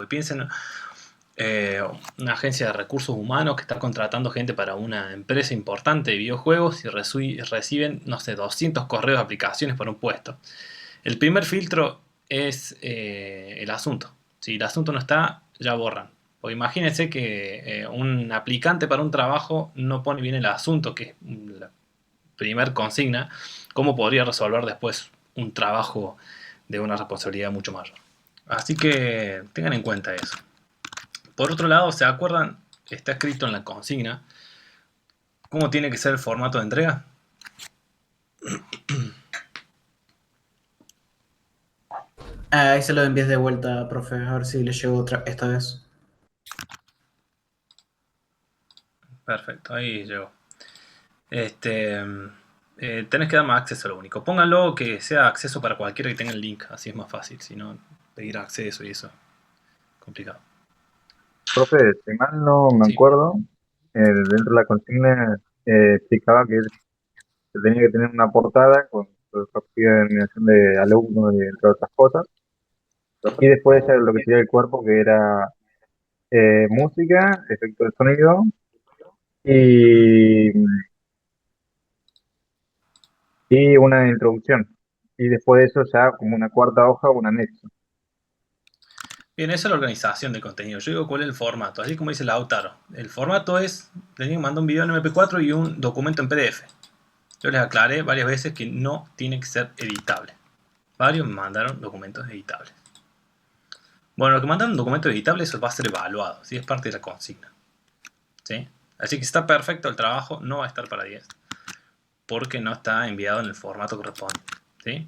piensen una agencia de recursos humanos que está contratando gente para una empresa importante de videojuegos y reciben, no sé, 200 correos de aplicaciones para un puesto. El primer filtro es el asunto. Si el asunto no está, ya borran. O imagínense que un aplicante para un trabajo no pone bien el asunto, que es la primer consigna, ¿cómo podría resolver después un trabajo de una responsabilidad mucho mayor? Así que tengan en cuenta eso. Por otro lado, ¿se acuerdan? Está escrito en la consigna cómo tiene que ser el formato de entrega. Ahí se lo envías de vuelta, profe, a ver si le llegó esta vez. Perfecto, ahí llegó. Tenés que dar más acceso a lo único. Pónganlo que sea acceso para cualquiera que tenga el link, así es más fácil. Si no, pedir acceso y eso, complicado. Profe, si mal no me Sí. acuerdo, dentro de la consigna explicaba que se tenía que tener una portada con su respectiva denominación de alumno y entre otras cosas. Y después ya lo que sería el cuerpo, que era música, efecto de sonido y, y una introducción. Y después de eso ya como una cuarta hoja, un anexo. Bien, esa es la organización de contenido. Yo digo cuál es el formato, así como dice Lautaro. El formato es, tenía que mandar un video en MP4 y un documento en PDF. Yo les aclaré varias veces que no tiene que ser editable. Varios me mandaron documentos editables. Bueno, lo que mandaron documentos editables, eso va a ser evaluado, ¿sí? Es parte de la consigna. ¿Sí? Así que está perfecto el trabajo, no va a estar para 10, porque no está enviado en el formato que corresponde. ¿Sí?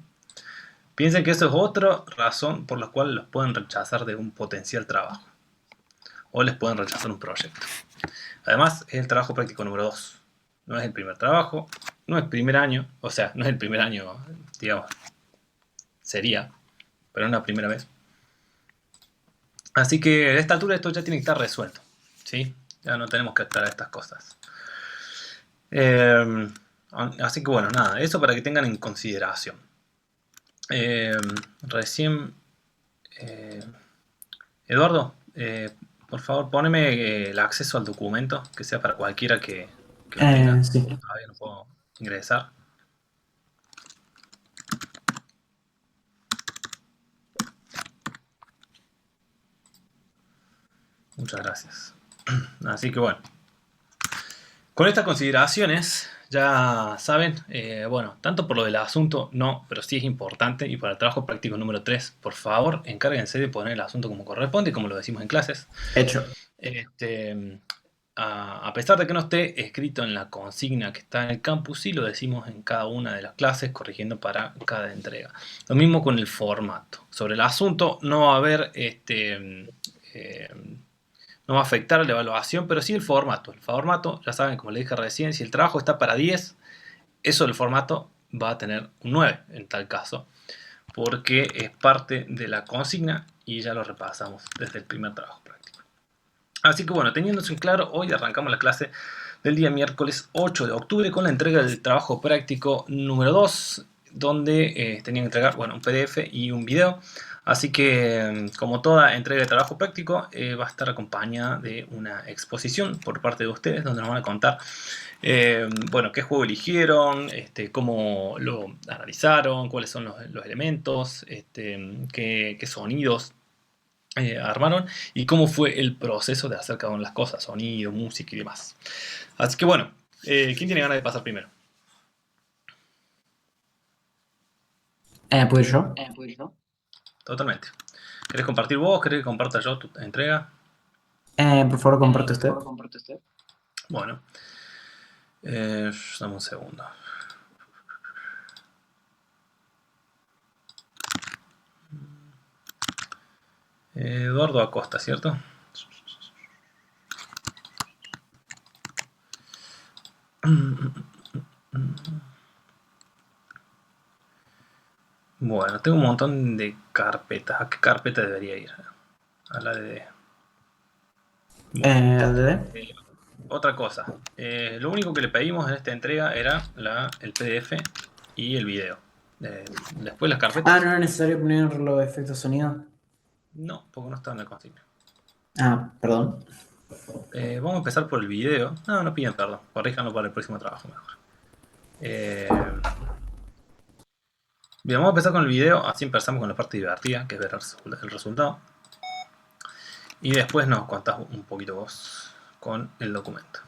Piensen que eso es otra razón por la cual los pueden rechazar de un potencial trabajo. O les pueden rechazar un proyecto. Además, es el trabajo práctico número 2. No es el primer trabajo, no es el primer año, o sea, no es el primer año, digamos, sería, pero es la primera vez. Así que a esta altura esto ya tiene que estar resuelto. ¿Sí? Ya no tenemos que estar a estas cosas. Eh, Así que bueno, nada, eso para que tengan en consideración. Eh, Recién, eh, Eduardo, por favor poneme el acceso al documento, que sea para cualquiera que lo tenga. Sí. Todavía no puedo ingresar. Muchas gracias. Así que bueno, con estas consideraciones, ya saben, bueno, tanto por lo del asunto, no, pero sí es importante, y para el trabajo práctico número 3, por favor, encárguense de poner el asunto como corresponde, como lo decimos en clases. Hecho. Este, a pesar de que no esté escrito en la consigna que está en el campus, sí lo decimos en cada una de las clases, corrigiendo para cada entrega. Lo mismo con el formato. Sobre el asunto no va a haber eh, no va a afectar a la evaluación, pero sí el formato. El formato, ya saben, como les dije recién, si el trabajo está para 10, eso del formato va a tener un 9 en tal caso, porque es parte de la consigna y ya lo repasamos desde el primer trabajo práctico. Así que bueno, teniendo eso en claro, hoy arrancamos la clase del día miércoles 8 de octubre con la entrega del trabajo práctico número 2, donde tenían que entregar bueno, un PDF y un video. Así que, como toda entrega de trabajo práctico, va a estar acompañada de una exposición por parte de ustedes, donde nos van a contar bueno, qué juego eligieron, cómo lo analizaron, cuáles son los elementos, qué sonidos armaron y cómo fue el proceso de hacer cada una de las cosas, sonido, música y demás. Así que bueno, ¿quién tiene ganas de pasar primero? ¿Puedo ir yo? Totalmente. ¿Querés compartir vos? ¿Querés que comparta yo tu entrega? Por favor, comparte usted. Bueno, dame un segundo. Eduardo Acosta, ¿cierto? Bueno, tengo un montón de carpetas. ¿A qué carpeta debería ir? A la de... Bueno, ¿DD? otra cosa. Lo único que le pedimos en esta entrega era el PDF y el video. Después las Ah, carpetas, no era necesario poner los efectos de sonido. no, porque no está en la consigna. Ah, perdón. Vamos a empezar por el video. No, no piden perdón. Corríjanlo para el próximo trabajo mejor. Eh, Bien, vamos a empezar con el video. Así empezamos con la parte divertida, que es ver el resultado. Y después nos contás un poquito vos con el documento.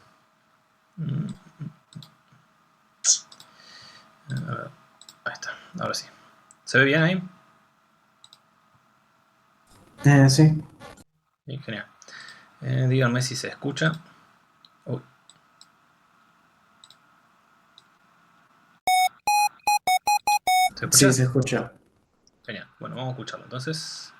A ver, ahí está, ahora sí. ¿Se ve bien ahí? Sí. Bien, genial. Díganme si se escucha. Uy. ¿Se escucha? Sí, se escucha. Genial. Bueno, vamos a escucharlo entonces.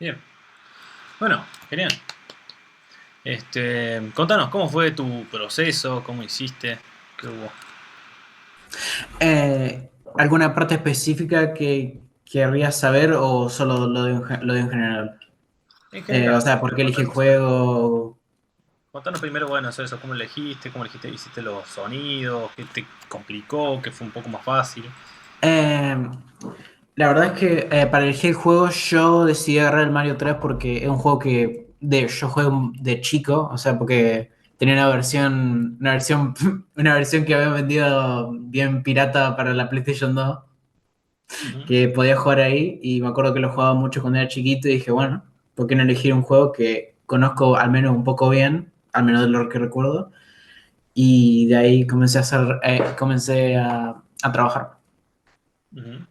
Bien. Bueno, genial. Contanos, ¿cómo fue tu proceso? ¿Cómo hiciste? ¿Qué hubo? ¿Alguna parte específica que querrías saber o solo lo de en general? En O general, sea, ¿por pero qué elegí el contanos sobre juego? Contanos primero, bueno, eso, cómo elegiste, hiciste los sonidos, qué te complicó, qué fue un poco más fácil. Eh, la verdad es que para elegir el juego yo decidí agarrar el Mario 3 porque es un juego yo juego de chico, o sea, porque tenía una versión que había vendido bien pirata para la PlayStation 2, Ujú, que podía jugar ahí y me acuerdo que lo jugaba mucho cuando era chiquito y dije, bueno, ¿por qué no elegir un juego que conozco al menos un poco bien, al menos de lo que recuerdo? Y de ahí comencé a trabajar. ujú.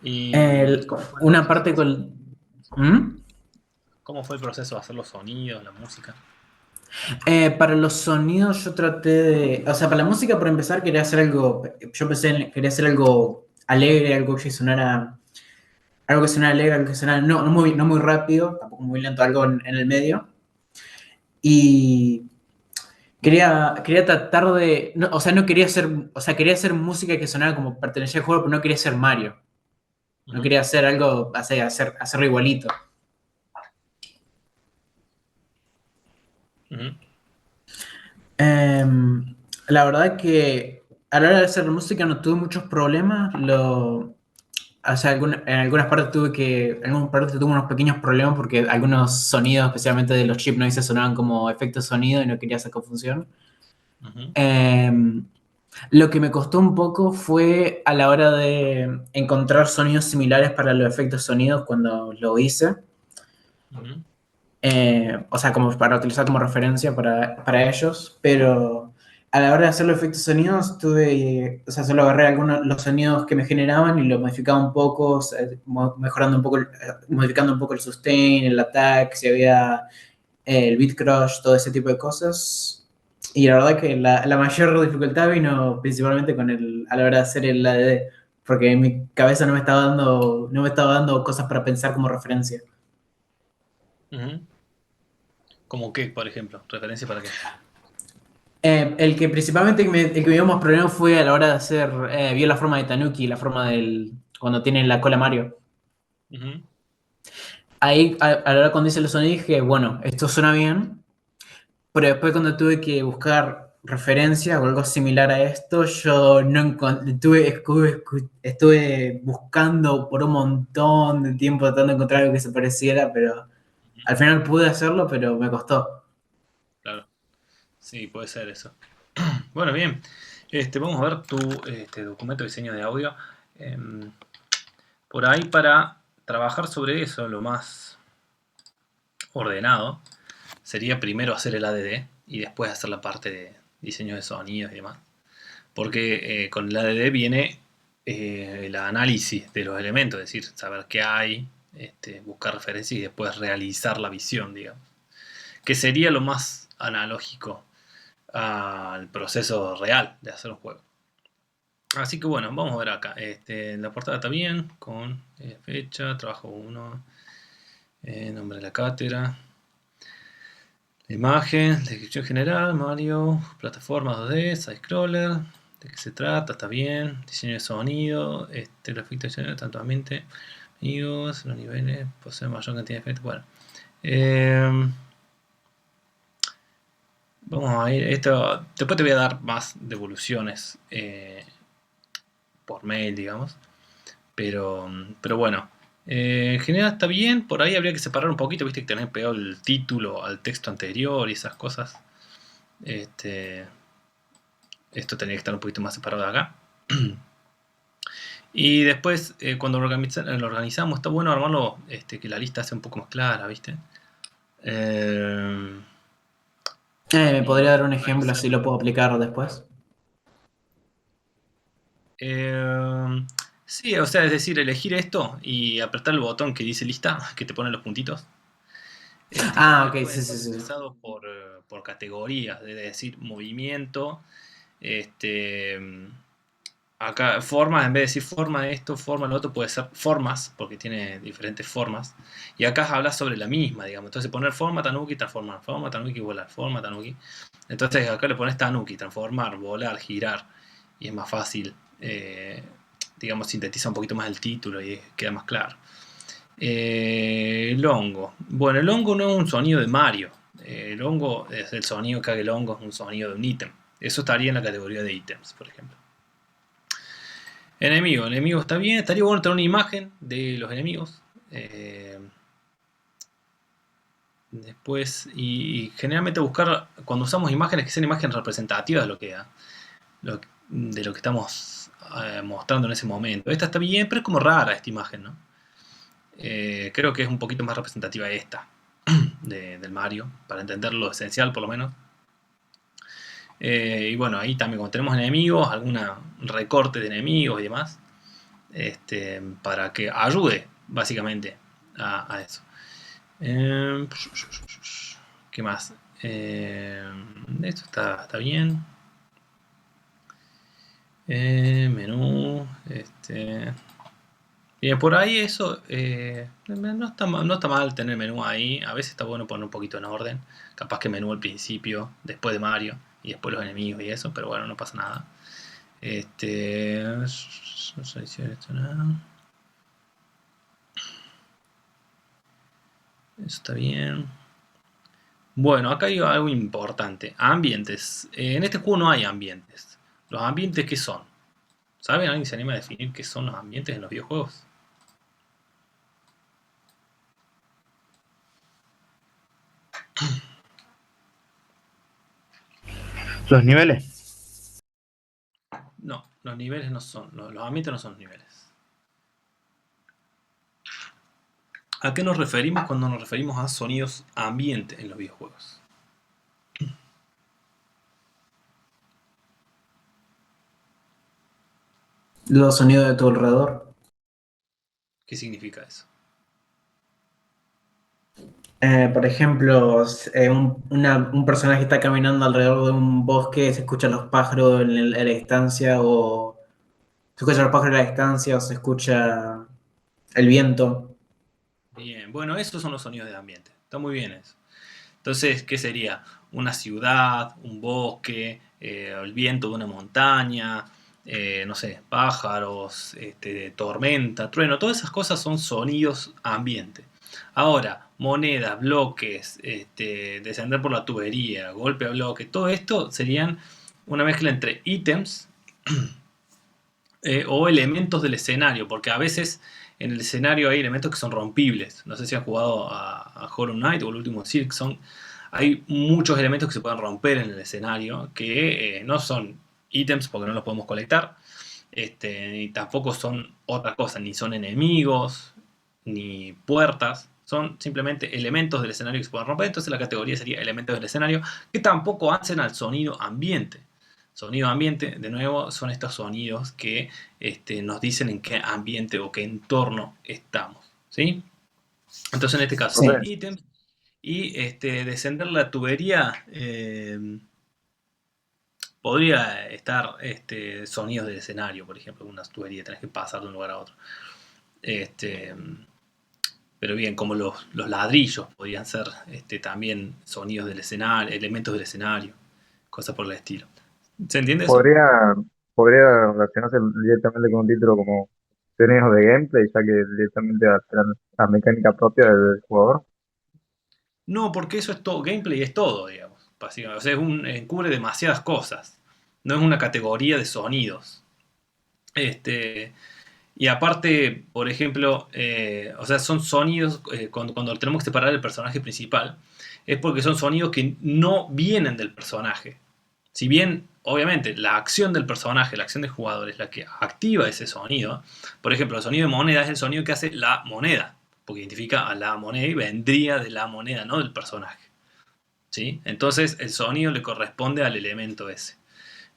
¿Y cómo fue el Una proceso parte de hacer? con... ¿Mm? ¿Cómo fue el proceso de hacer los sonidos, la música? Para los sonidos yo traté de... O sea, para la música, por empezar, quería hacer algo... Quería hacer algo alegre, algo que sonara algo que suena alegre, algo que suena no muy rápido, tampoco muy lento, algo en el medio. Y quería tratar de, no, o sea, no quería hacer, o sea, quería hacer música que sonara como pertenecía al juego, pero no quería ser Mario. No Ujú, quería hacer algo, hacerlo igualito. ujú, La verdad que a la hora de hacer música no tuve muchos problemas. O sea, en algunas partes en algunas partes tuve unos pequeños problemas porque algunos sonidos, especialmente de los chip noises, sonaban como efecto sonido y no quería sacar función. ujú, Em, lo que me costó un poco fue a la hora de encontrar sonidos similares para los efectos sonidos cuando lo hice. ujú, O sea, como para utilizar como referencia para ellos, pero a la hora de hacer los efectos sonidos o sea, solo agarré algunos los sonidos que me generaban y lo modificaba un poco, o sea, mejorando un poco, modificando un poco el sustain, el attack, si había el beat crush, todo ese tipo de cosas. Y la verdad que la mayor dificultad vino principalmente a la hora de hacer el ADD, porque en mi cabeza no me estaba dando cosas para pensar como referencia. ujú. ¿Cómo qué, por ejemplo? ¿Referencia para qué? El que principalmente el que me dio más problemas fue a la hora de hacer, vio la forma de Tanuki, la forma cuando tiene la cola Mario. Ujú, Ahí, a la hora cuando hice el sonido dije, bueno, esto suena bien, pero después cuando tuve que buscar referencias o algo similar a esto, yo no encontré, estuve buscando por un montón de tiempo tratando de encontrar algo que se pareciera, pero ujú, al final pude hacerlo, pero me costó. claro. Sí, puede ser eso. Bueno, bien. Vamos a ver tu documento de diseño de audio. Em, por ahí para trabajar sobre eso, lo más ordenado sería primero hacer el ADD y después hacer la parte de diseño de sonidos y demás. Porque con el ADD viene el análisis de los elementos, es decir, saber qué hay, buscar referencias y después realizar la visión, digamos. Que sería lo más analógico al proceso real de hacer un juego. Así que bueno, vamos a ver acá. La portada está bien, con fecha, trabajo 1, nombre de la cátedra, la imagen, descripción general, Mario, plataforma 2D, side scroller, de qué se trata, está bien, diseño de sonido, los efectos tanto ambiente, amigos, los niveles, posee mayor cantidad de efectos. Bueno, eh, vamos a ir, esto, después te voy a dar más devoluciones por mail, digamos. Pero bueno, en general está bien. Por ahí habría que separar un poquito, viste que tener pegado el título al texto anterior y esas cosas. Este, esto tendría que estar un poquito más separado de acá. Y después, cuando lo organizamos, está bueno armarlo, que la lista sea un poco más clara, ¿viste? Eh, ¿Me y podría dar bueno, un ejemplo organizar. así lo puedo aplicar después? Eh, sí, o sea, es decir, elegir esto y apretar el botón que dice lista, que te pone los puntitos. Y Ah, ponerle ok, pueden sí, estar sí, sí. organizados por categorías, es decir, movimiento, este, acá formas, en vez de decir forma de esto, forma de lo otro, puede ser formas, porque tiene diferentes formas, y acá habla sobre la misma, digamos, entonces poner forma Tanuki, transformar, forma Tanuki, volar, forma Tanuki, entonces acá le pones Tanuki, transformar, volar, girar, y es más fácil, digamos, sintetiza un poquito más el título y queda más claro. El hongo. Bueno, el hongo no es un sonido de Mario. El hongo es el sonido que haga el hongo, es un sonido de un ítem. Eso estaría en la categoría de ítems, por ejemplo. Enemigo. Enemigo está bien. Estaría bueno tener una imagen de los enemigos. Después, y generalmente buscar, cuando usamos imágenes, que sean imágenes representativas de lo que estamos mostrando en ese momento. Esta está bien, pero es como rara esta imagen, ¿no? Creo que es un poquito más representativa esta del Mario, para entender lo esencial por lo menos. Y bueno, ahí también cuando tenemos enemigos, alguna recorte de enemigos y demás, para que ayude básicamente a eso. Eh, ¿Qué más? Esto está bien. Menú, Bien, por ahí eso no está mal tener menú ahí. A veces está bueno poner un poquito en orden. Capaz que menú al principio, después de Mario y después los enemigos y eso, pero bueno, no pasa nada. No sé si esto nada. Eso está bien. Bueno, acá hay algo importante. Ambientes. En este juego no hay ambientes. ¿Los ambientes qué son? ¿Saben? ¿Alguien se anima a definir qué son los ambientes en los videojuegos? Los niveles. No, los niveles no son. Los ambientes no son niveles. ¿A qué nos referimos cuando nos referimos a sonidos ambiente en los videojuegos? Los sonidos de tu alrededor. ¿Qué significa eso? Por ejemplo, un personaje está caminando alrededor de un bosque, se escuchan los pájaros en la distancia, o se escuchan los pájaros en la distancia, o se escucha el viento. Bien, bueno, esos son los sonidos de ambiente. Está muy bien eso. Entonces, ¿qué sería? Una ciudad, un bosque, el viento de una montaña, no sé, pájaros, tormenta, trueno, todas esas cosas son sonidos ambiente. Ahora, monedas, bloques, descender por la tubería, golpe a bloque, todo esto serían una mezcla entre ítems o elementos del escenario, porque a veces en el escenario hay elementos que son rompibles. No sé si han jugado a Hollow Knight o el último Silksong. Hay muchos elementos que se pueden romper en el escenario que no son ítems porque no los podemos colectar. Ni tampoco son otra cosa, ni son enemigos, ni puertas. Son simplemente elementos del escenario que se pueden romper. Entonces la categoría sería elementos del escenario que tampoco hacen al sonido ambiente. Sonido ambiente, de nuevo, son estos sonidos que nos dicen en qué ambiente o qué entorno estamos. ¿Sí? Entonces en este caso Sí. son ítems y descender la tubería podría estar sonidos del escenario, por ejemplo, una tubería, tenés que pasar de un lugar a otro. Este, pero bien, como los ladrillos podrían ser también sonidos del escenario, elementos del escenario, cosas por el estilo. ¿Se entiende eso? Podría, podría relacionarse directamente con un título como sonidos de gameplay, ya que directamente alteran la mecánica propia del jugador. No, porque eso es todo, gameplay es todo, digamos, básicamente. O sea, cubre demasiadas cosas. No es una categoría de sonidos. Este, y aparte, por ejemplo, o sea, son sonidos, cuando tenemos que separar el personaje principal, es porque son sonidos que no vienen del personaje. Si bien, obviamente, la acción del personaje, la acción del jugador es la que activa ese sonido, por ejemplo, el sonido de moneda es el sonido que hace la moneda, porque identifica a la moneda y vendría de la moneda, no del personaje. ¿Sí? Entonces, el sonido le corresponde al elemento ese.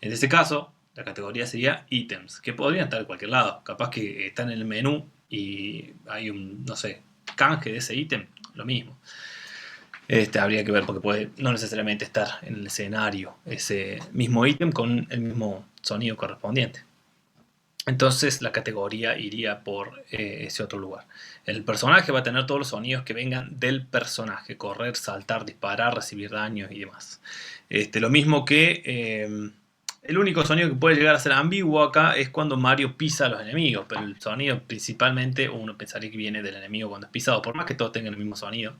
En este caso, la categoría sería ítems, que podrían estar en cualquier lado. Capaz que está en el menú y hay un, no sé, canje de ese ítem, lo mismo. Habría que ver porque puede no necesariamente estar en el escenario ese mismo ítem con el mismo sonido correspondiente. Entonces la categoría iría por ese otro lugar. El personaje va a tener todos los sonidos que vengan del personaje. Correr, saltar, disparar, recibir daños y demás. Lo mismo que el único sonido que puede llegar a ser ambiguo acá es cuando Mario pisa a los enemigos. Pero el sonido principalmente uno pensaría que viene del enemigo cuando es pisado. Por más que todos tengan el mismo sonido.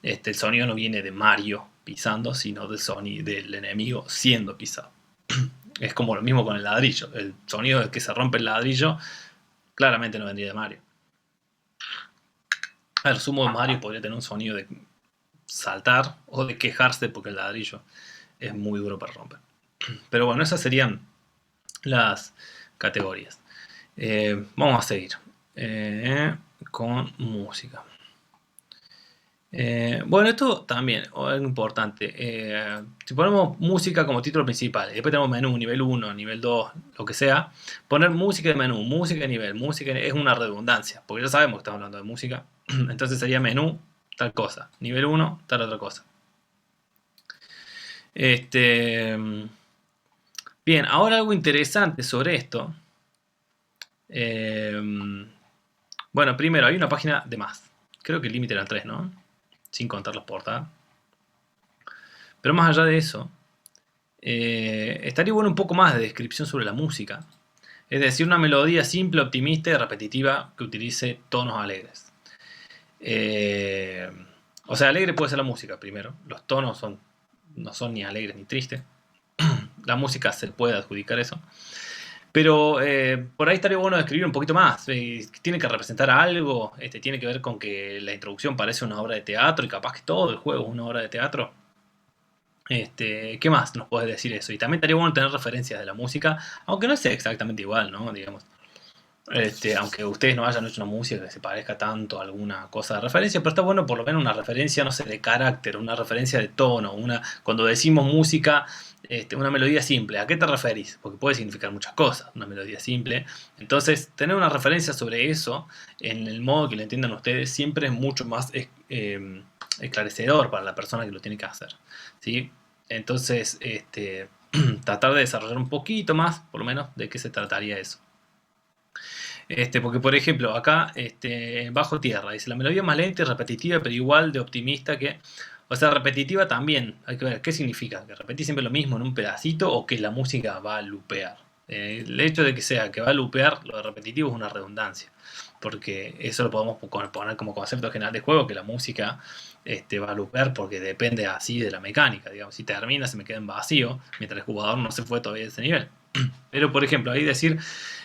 El sonido no viene de Mario pisando, sino del enemigo siendo pisado. Es como lo mismo con el ladrillo. El sonido de que se rompe el ladrillo claramente no vendría de Mario. Al sumo de Mario podría tener un sonido de saltar o de quejarse porque el ladrillo es muy duro para romper. Pero bueno, esas serían las categorías. Vamos a seguir con música. Bueno, esto también es algo importante. Si ponemos música como título principal, y después tenemos menú, nivel 1, nivel 2, lo que sea, poner música de menú, música de nivel, es una redundancia, porque ya sabemos que estamos hablando de música. Entonces sería menú, tal cosa, nivel 1, tal otra cosa. Bien, ahora algo interesante sobre esto. Bueno, primero hay una página de más. Creo que el límite eran 3, ¿no? Sin contar las portadas. Pero más allá de eso, estaría bueno un poco más de descripción sobre la música. Es decir, una melodía simple, optimista y repetitiva que utilice tonos alegres. O sea, alegre puede ser la música primero. Los tonos no son ni alegres ni tristes. La música se puede adjudicar eso. Pero por ahí estaría bueno describir un poquito más. Tiene que representar algo. Tiene que ver con que la introducción parece una obra de teatro y capaz que todo el juego es una obra de teatro. ¿Qué más nos puedes decir eso? Y también estaría bueno tener referencias de la música, aunque no sea exactamente igual, ¿no? Digamos. Aunque ustedes no hayan hecho una música que se parezca tanto a alguna cosa de referencia, pero está bueno por lo menos una referencia, no sé, de carácter, una referencia de tono, cuando decimos música, una melodía simple, ¿a qué te referís? Porque puede significar muchas cosas, una melodía simple. Entonces, tener una referencia sobre eso, en el modo que lo entiendan ustedes, siempre es mucho más esclarecedor para la persona que lo tiene que hacer, ¿sí? Entonces, tratar de desarrollar un poquito más, por lo menos, de qué se trataría eso. Porque, por ejemplo, acá, Bajo Tierra, dice la melodía más lenta y repetitiva, pero igual de optimista que. O sea, repetitiva también. Hay que ver qué significa. ¿Que repetís siempre lo mismo en un pedacito o que la música va a lupear? El hecho de que sea que va a lupear, lo de repetitivo es una redundancia. Porque eso lo podemos poner como concepto general de juego, que la música va a lupear porque depende así de la mecánica. Digamos, si termina, se me queda en vacío, mientras el jugador no se fue todavía a ese nivel. Pero, por ejemplo, ahí decir.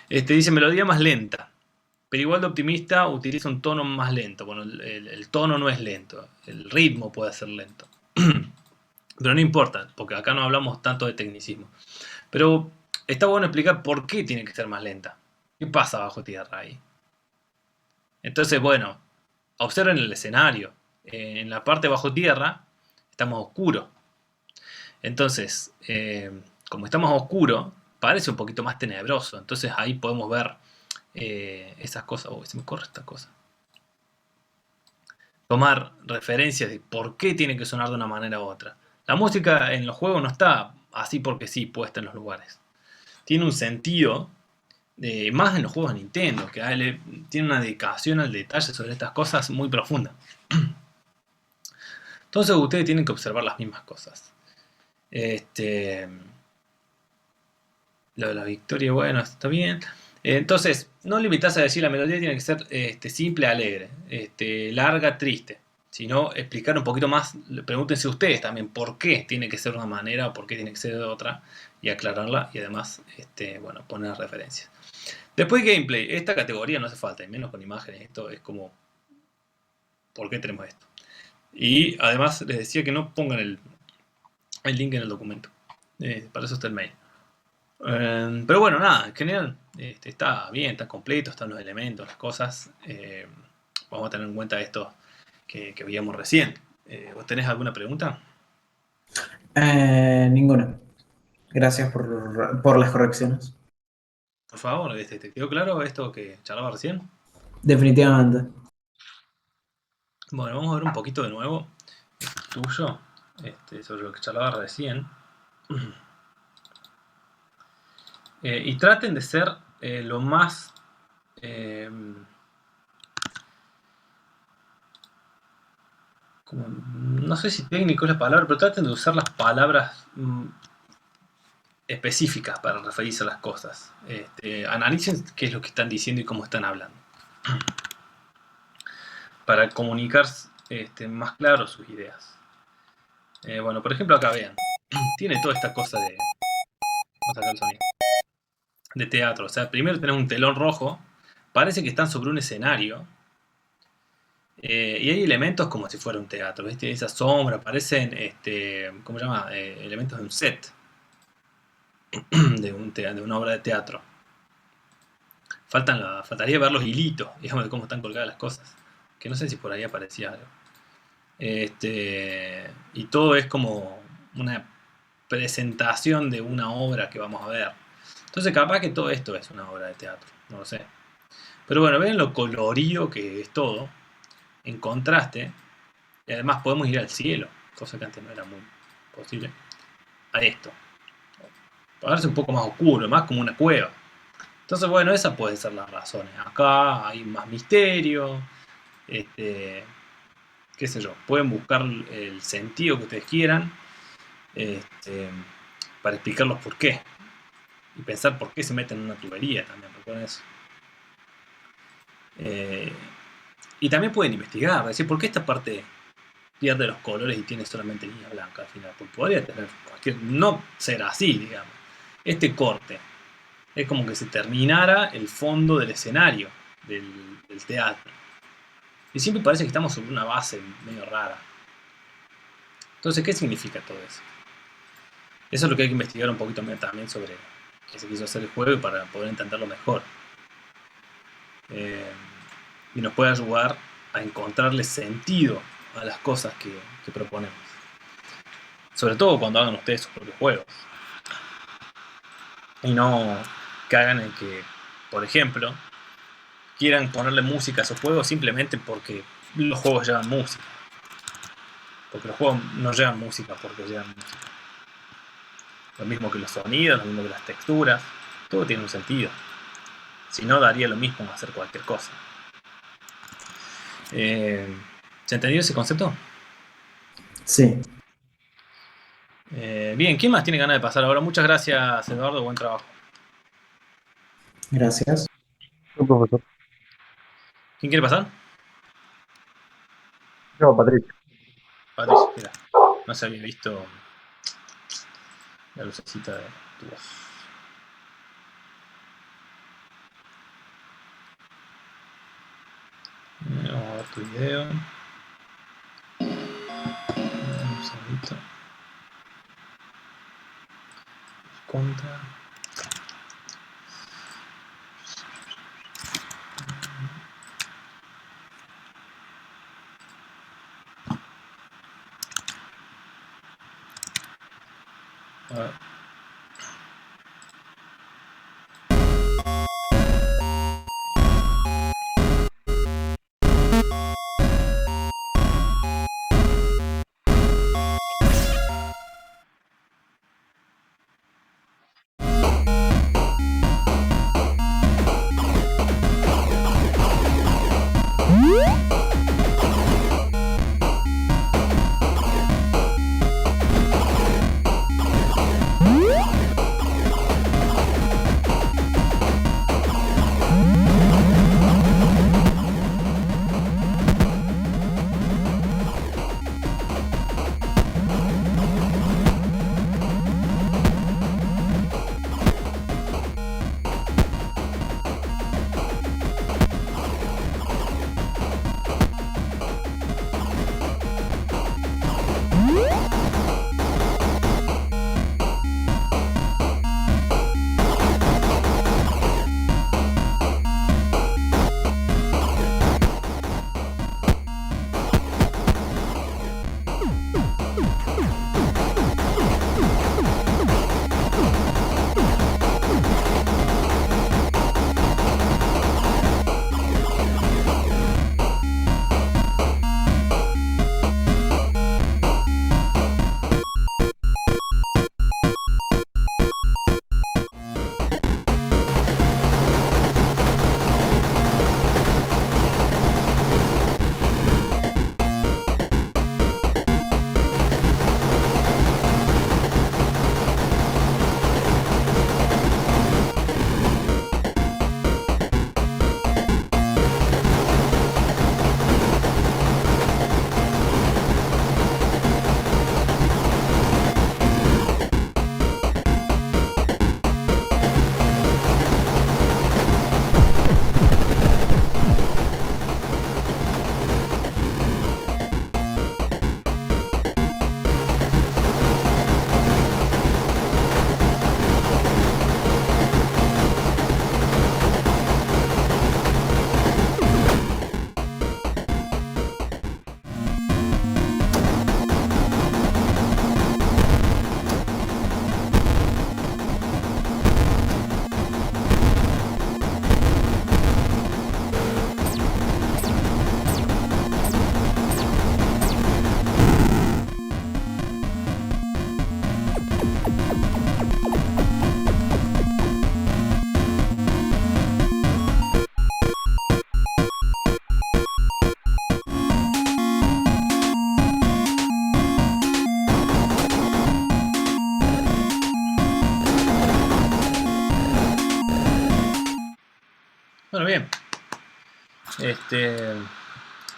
Dice melodía más lenta, pero igual de optimista utiliza un tono más lento. Bueno, el tono no es lento, el ritmo puede ser lento. Pero no importa, porque acá no hablamos tanto de tecnicismo. Pero está bueno explicar por qué tiene que ser más lenta. ¿Qué pasa bajo tierra ahí? Entonces, bueno, observen el escenario. En la parte bajo tierra estamos oscuros. Entonces, como estamos oscuros, parece un poquito más tenebroso. Entonces ahí podemos ver esas cosas. Uy, se me corre esta cosa. Tomar referencias de por qué tiene que sonar de una manera u otra. La música en los juegos no está así porque sí, puesta en los lugares. Tiene un sentido, más en los juegos de Nintendo, que tiene una dedicación al detalle sobre estas cosas muy profunda. Entonces ustedes tienen que observar las mismas cosas. Lo de la victoria, bueno, está bien. Entonces, no limitarse a decir la melodía tiene que ser simple, alegre, larga, triste, sino explicar un poquito más. Pregúntense ustedes también por qué tiene que ser de una manera o por qué tiene que ser de otra y aclararla y además bueno, poner referencias. Después gameplay, esta categoría no hace falta, y menos con imágenes. Esto es como, ¿por qué tenemos esto? Y además les decía que no pongan el link en el documento. Para eso está el mail. Pero bueno, nada, en general está bien, está completo, están los elementos, las cosas. Vamos a tener en cuenta esto que veíamos recién. ¿Vos tenés alguna pregunta? Ninguna. Gracias por las correcciones. Por favor, ¿te quedó claro esto que charlaba recién? Definitivamente. Bueno, vamos a ver un poquito de nuevo tuyo sobre lo que charlaba recién. Y traten de ser lo más no sé si técnico es la palabra, pero traten de usar las palabras específicas para referirse a las cosas. Analicen qué es lo que están diciendo y cómo están hablando. Para comunicar más claro sus ideas. Bueno, por ejemplo, acá vean. Tiene toda esta cosa de. Vamos a sacar el sonido. De teatro. O sea, primero tenemos un telón rojo. Parece que están sobre un escenario. Y hay elementos como si fuera un teatro. ¿Viste? Esa sombra, parecen. ¿Cómo se llama? Elementos de un set. De una obra de teatro. Faltaría ver los hilitos, digamos, de cómo están colgadas las cosas. Que no sé si por ahí aparecía algo. Y todo es como una presentación de una obra que vamos a ver. Entonces capaz que todo esto es una obra de teatro, no lo sé. Pero bueno, ven lo colorido que es todo, en contraste. Y además podemos ir al cielo, cosa que antes no era muy posible. A esto. Para verse un poco más oscuro, más como una cueva. Entonces, bueno, esas pueden ser las razones. Acá hay más misterio, qué sé yo, pueden buscar el sentido que ustedes quieran, para explicar los por qué. Y pensar por qué se meten en una tubería también, recuerden eso. Y también pueden investigar, decir, ¿por qué esta parte pierde los colores y tiene solamente línea blanca al final? Porque podría tener no ser así, digamos. Este corte es como que se terminara el fondo del escenario del teatro. Y siempre parece que estamos sobre una base medio rara. Entonces, ¿qué significa todo eso? Eso es lo que hay que investigar un poquito también sobre qué se quiso hacer el juego y para poder entenderlo mejor. Y nos puede ayudar a encontrarle sentido a las cosas que proponemos. Sobre todo cuando hagan ustedes sus propios juegos. Y no que hagan el que, por ejemplo, quieran ponerle música a esos juegos simplemente porque los juegos llevan música. Porque los juegos no llevan música porque llevan música. Lo mismo que los sonidos, lo mismo que las texturas. Todo tiene un sentido. Si no, daría lo mismo hacer cualquier cosa. ¿Se entendió ese concepto? Sí. Bien, ¿quién más tiene ganas de pasar ahora? Muchas gracias, Eduardo, buen trabajo. Gracias. Yo, profesor. ¿Quién quiere pasar? Yo, Patricio. Patricio, mira, no se había visto la lucecita de tu voz. Vamos a ver tu video. Un segundito. Contra. A ver.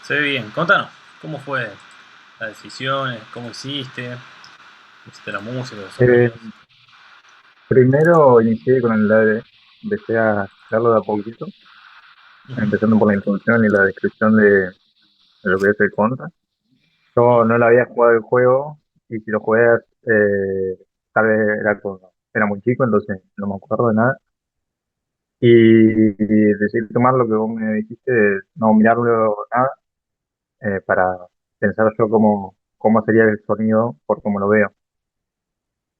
Se ve bien. Contanos, ¿cómo fue las decisiones? ¿Cómo hiciste? ¿Hiciste la música, los Eh, sonidos? Primero inicié con el AD, empecé a hacerlo de a poquito, Ujú, empezando por la introducción y la descripción de lo que es el contra. Yo ujú, no lo había jugado el juego y si lo jugué, eh, tal vez era muy chico, entonces no me acuerdo de nada. Y decidí tomar lo que vos me dijiste, de no mirarlo nada, para pensar yo cómo sería el sonido por cómo lo veo.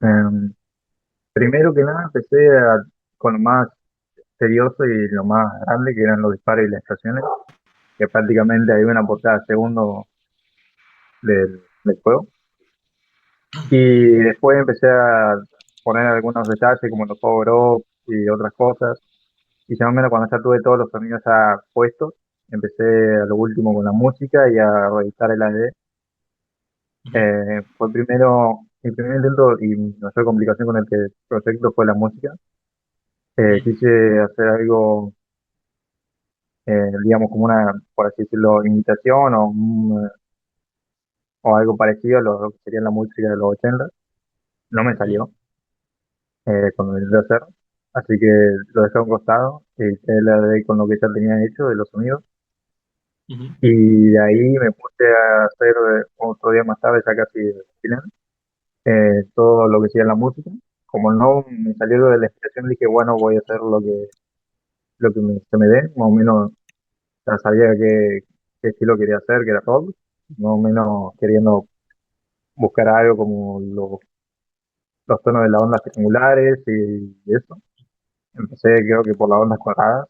Em, Primero que nada con lo más serioso y lo más grande, que eran los disparos y las estaciones, que prácticamente hay una por cada segundo del juego. Y después empecé a poner algunos detalles como los power-ups y otras cosas. Y ya más o menos cuando ya tuve todos los sonidos ya puestos, empecé a lo último con la música y a revisar el AD. ujú, Fue primero, mi primer intento y mi mayor complicación con el proyecto fue la música. ujú, Quise hacer algo, digamos, como una, por así decirlo, imitación o algo parecido a lo que sería la música de los 80. No me ujú, salió cuando lo intenté hacer, así que lo dejé a un costado y la de con lo que ya tenía hecho de los sonidos. ujú, Y de ahí me puse a hacer otro día más tarde, ya casi al final, todo lo que sea la música. Como no me salió lo de la expresión, dije, bueno, voy a hacer se me dé, más o menos ya sabía qué estilo quería hacer, que era rock, más o menos queriendo buscar algo como los tonos de las ondas triangulares y eso. Empecé creo que por las ondas cuadradas,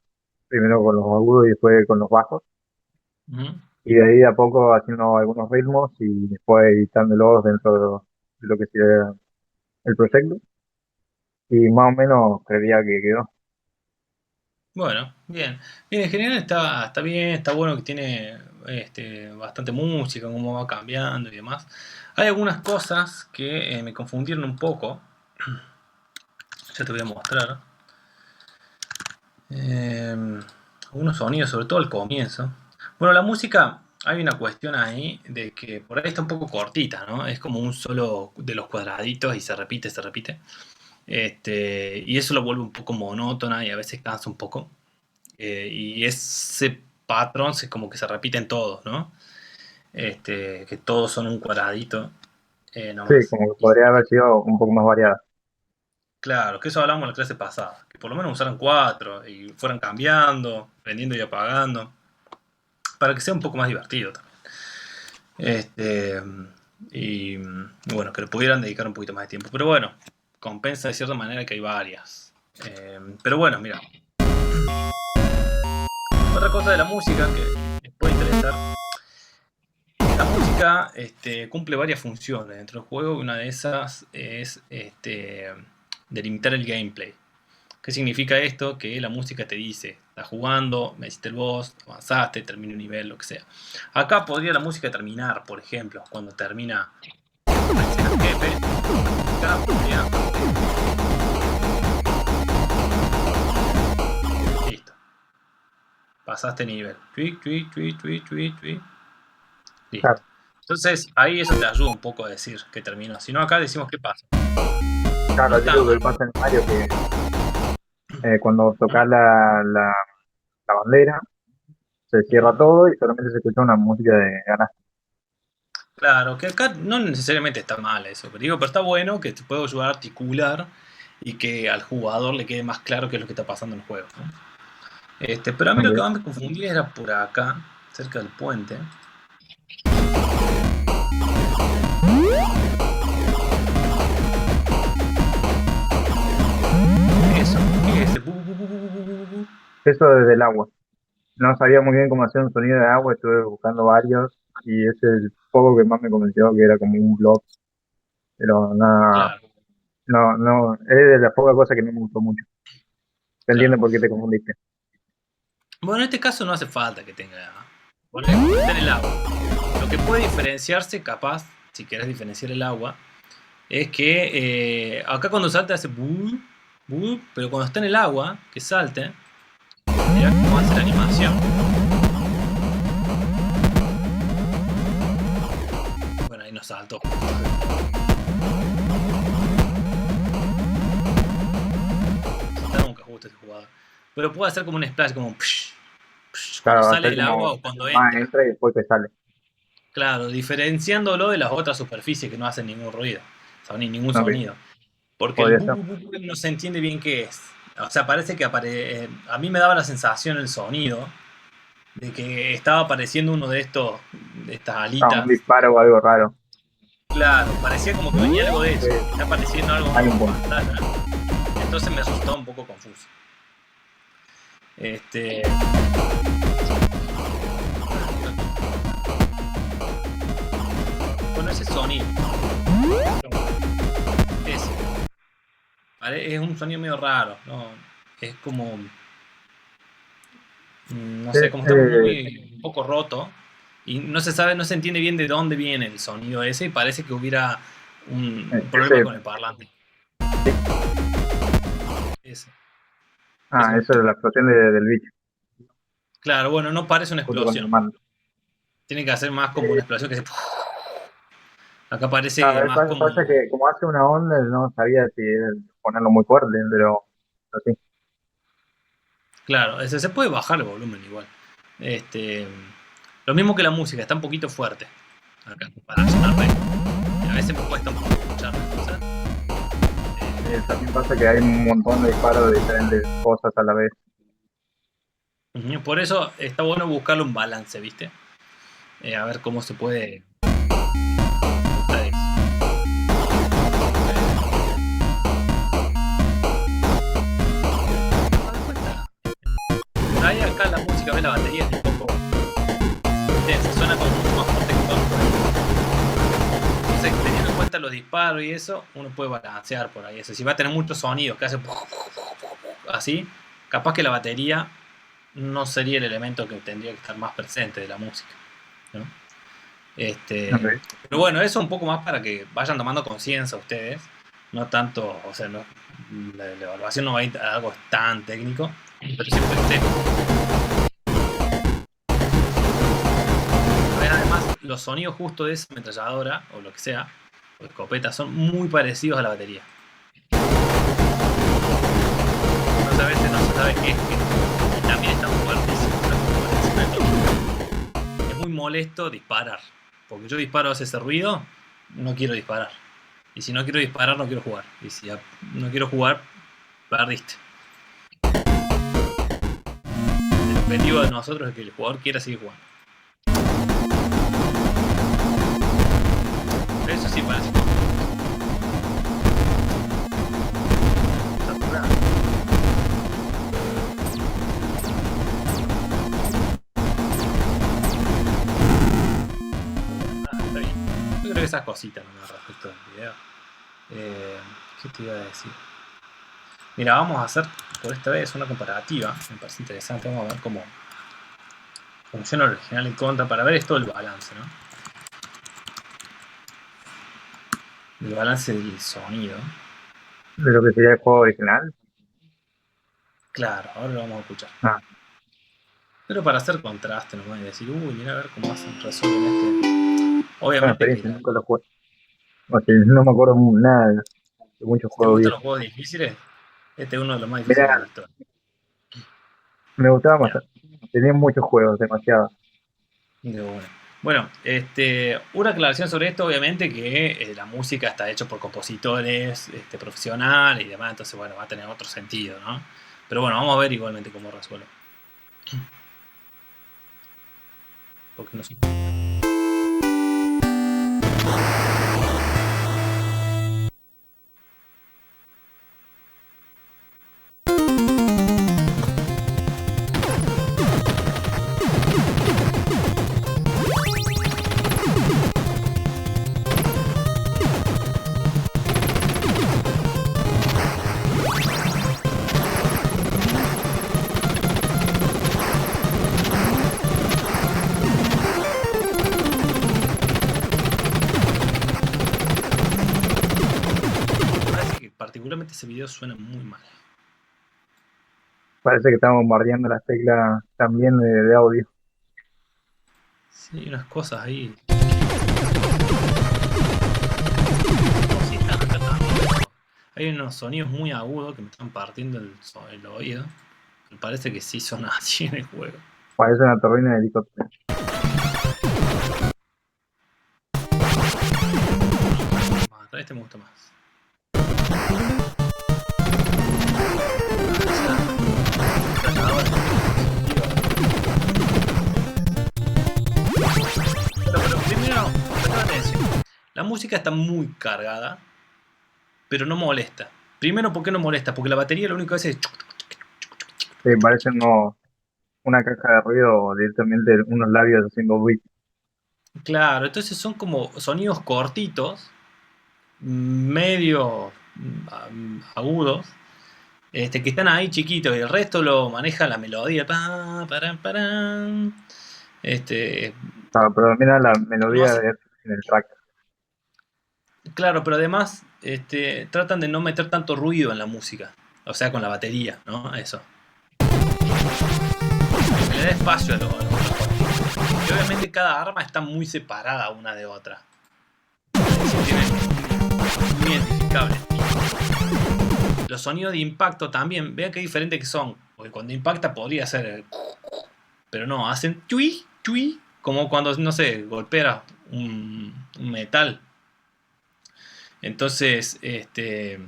primero con los agudos y después con los bajos, ujú. y de ahí de a poco haciendo algunos ritmos y después editándolos dentro de lo que sería el proyecto, y más o menos creía que quedó. Bueno, bien. Bien, en general está bien, está bueno que tiene bastante música, cómo va cambiando y demás. Hay algunas cosas que me confundieron un poco. Ya te voy a mostrar. Algunos sonidos, sobre todo al comienzo. Bueno, la música, hay una cuestión ahí de que por ahí está un poco cortita, ¿no? Es como un solo de los cuadraditos y se repite, se repite. Y eso lo vuelve un poco monótona y a veces cansa un poco. Y ese patrón como que se repite en todos, ¿no? Que todos son un cuadradito Sí, nomás. como que podría haber sido un poco más variada. Claro, que eso hablamos en la clase pasada, que por lo menos usaran cuatro y fueran cambiando, prendiendo y apagando, para que sea un poco más divertido también. Este, y bueno, que le pudieran dedicar un poquito más de tiempo. Pero bueno, compensa de cierta manera que hay varias. Pero bueno, mira, otra cosa de la música que les puede interesar. La música cumple varias funciones dentro del juego y una de esas es delimitar el gameplay. ¿Qué significa esto? Que la música te dice, estás jugando, me hiciste el boss, avanzaste, terminé un nivel, lo que sea. Acá podría la música terminar, por ejemplo, cuando termina una escena jefe, acá podría, listo, pasaste nivel, tui, tui, tui, tui, tui, tui, listo. Claro, Entonces ahí eso te ayuda un poco a decir que terminó. Si no, acá decimos qué pasa. No claro, es así tan lo que mal. pasa en Mario, que cuando ¿Mm? tocas la bandera, se cierra Ujú. todo y solamente se escucha una música de ganas. Claro, que acá no necesariamente está mal eso, pero está bueno que te puede ayudar a articular y que al jugador le quede más claro qué es lo que está pasando en el juego, ¿no? Pero a mí lo que Ok. más me confundía era por acá, cerca del puente. Eso, y ese Eso desde el agua. No sabía muy bien cómo hacer un sonido de agua, estuve buscando varios y ese es el poco que más me convenció, que era como un blob, pero nada, claro, no, es de las pocas cosas que no me gustó mucho. Te claro. entiendo por qué te confundiste. Bueno, en este caso no hace falta que tenga. Por ejemplo, está en el agua. Lo que puede diferenciarse, capaz, si querés diferenciar el agua, es que acá cuando salta hace bu, bu, pero cuando está en el agua, que salte, mirá cómo hace la animación. los saltos. Nunca justo este jugador. Pero puede hacer como un splash, como un Claro, cuando va a sale ser el agua como o cuando más entra. entra y después que sale. Claro, diferenciándolo de las otras superficies que no hacen ningún ruido, o sea, ni ningún Ok, sonido. Porque el podría bu, ser. bu, bu, bu no se entiende bien qué es. O sea, parece que a mí me daba la sensación el sonido de que estaba apareciendo uno de estas Ah, un alitas. disparo o algo raro. Claro, parecía como que venía algo de eso. Sí, Está apareciendo algo hay en un punto. pantalla. Entonces me asustó un poco confuso. Este. Bueno, ese sonido. Ese. Es un sonido medio raro, ¿no? Es como. No sé, como está muy un poco roto. Y no se sabe, no se entiende bien de dónde viene el sonido ese. Y parece que hubiera un problema Ese, con el parlante. sí. Ese. Ah, Ese. eso es la explosión del bicho, Claro, bueno, no parece una junto con el explosión. mando. Tiene que hacer más como una explosión que se. Acá Ah, parece más como. pasa que como hace una onda, no sabía si ponerlo muy fuerte, pero sí. Claro, se puede bajar el volumen igual. Este, lo mismo que la música, está un poquito fuerte. Acá, para sonar bien. A veces me cuesta un poco escuchar las cosas. También pasa que hay un montón de disparos de diferentes cosas a la vez. Por eso está bueno buscarle un balance, ¿viste? A ver cómo se puede ajustar eso. Por ahí acá la música, ve la batería es un poco intensa, suena como mucho más fuerte que todo el juego. Entonces, teniendo en cuenta los disparos y eso, uno puede balancear por ahí eso. Si va a tener muchos sonidos que hace así, capaz que la batería no sería el elemento que tendría que estar más presente de la música, ¿no? Ok. Pero bueno, eso un poco más para que vayan tomando conciencia ustedes, no tanto, o sea, la evaluación no va a ir a algo tan técnico, pero siempre esté. Además, los sonidos justo de esa ametralladora, o lo que sea, o escopeta, son muy parecidos a la batería. Entonces a veces no se sabe qué es qué. Y también están fuertísimos. Es muy molesto disparar. Porque yo disparo, hace ese ruido, no quiero disparar. Y si no quiero disparar, no quiero jugar. Y si no quiero jugar, perdiste. El objetivo de nosotros es que el jugador quiera seguir jugando. Eso sí parece. Está bien. Yo creo que esas cositas nomás respecto del video. ¿Qué te iba a decir? Mira, vamos a hacer por esta vez una comparativa. Me parece interesante. Vamos a ver cómo funciona el original y contra para ver esto del balance, ¿no? El balance del sonido. De lo que sería el juego original. Claro, ahora lo vamos a escuchar. Ah, Pero para hacer contraste nomás y decir, uy, mira a ver cómo resuelven este. es una Obviamente que experiencia, nunca lo jugué. O sea, no me acuerdo nada de muchos si te juegos gustan viejos. los juegos difíciles, este es uno de los más difíciles de la Mira, historia. me gustaba más. Ya, Tenía muchos juegos, demasiado. de bueno. Bueno, una aclaración sobre esto, obviamente que la música está hecha por compositores profesionales y demás, entonces bueno, va a tener otro sentido, ¿no? Pero bueno, vamos a ver igualmente cómo resuelve. Porque no sé. Parece que particularmente ese video suena muy mal. Parece que estamos bombardeando las teclas también de audio. Sí, hay unas cosas ahí. No, sí están acá también. Hay unos sonidos muy agudos que me están partiendo el oído. Me parece que sí son así en el juego. Parece una turbina de helicóptero. Este me gusta más. Pero primero, presta atención. La música está muy cargada, pero no molesta. Primero, ¿por qué no molesta? Porque la batería lo único que hace es... Sí, parece una caja de ruido o directamente unos labios haciendo beat. Claro, entonces son como sonidos cortitos, medio agudos, que están ahí chiquitos y el resto lo maneja la melodía. Pa, para, para. Claro, pero mira la No melodía hace- en el track. claro, pero además tratan de no meter tanto ruido en la música, o sea, con la batería, ¿no? Eso. Que le da espacio a los sonidos. Y obviamente cada arma está muy separada una de otra. Muy identificable. Los sonidos de impacto también, vean qué diferente que son. Porque cuando impacta podría ser... Pero no, hacen tui, tui, como cuando, no sé, golpea un metal. Entonces, de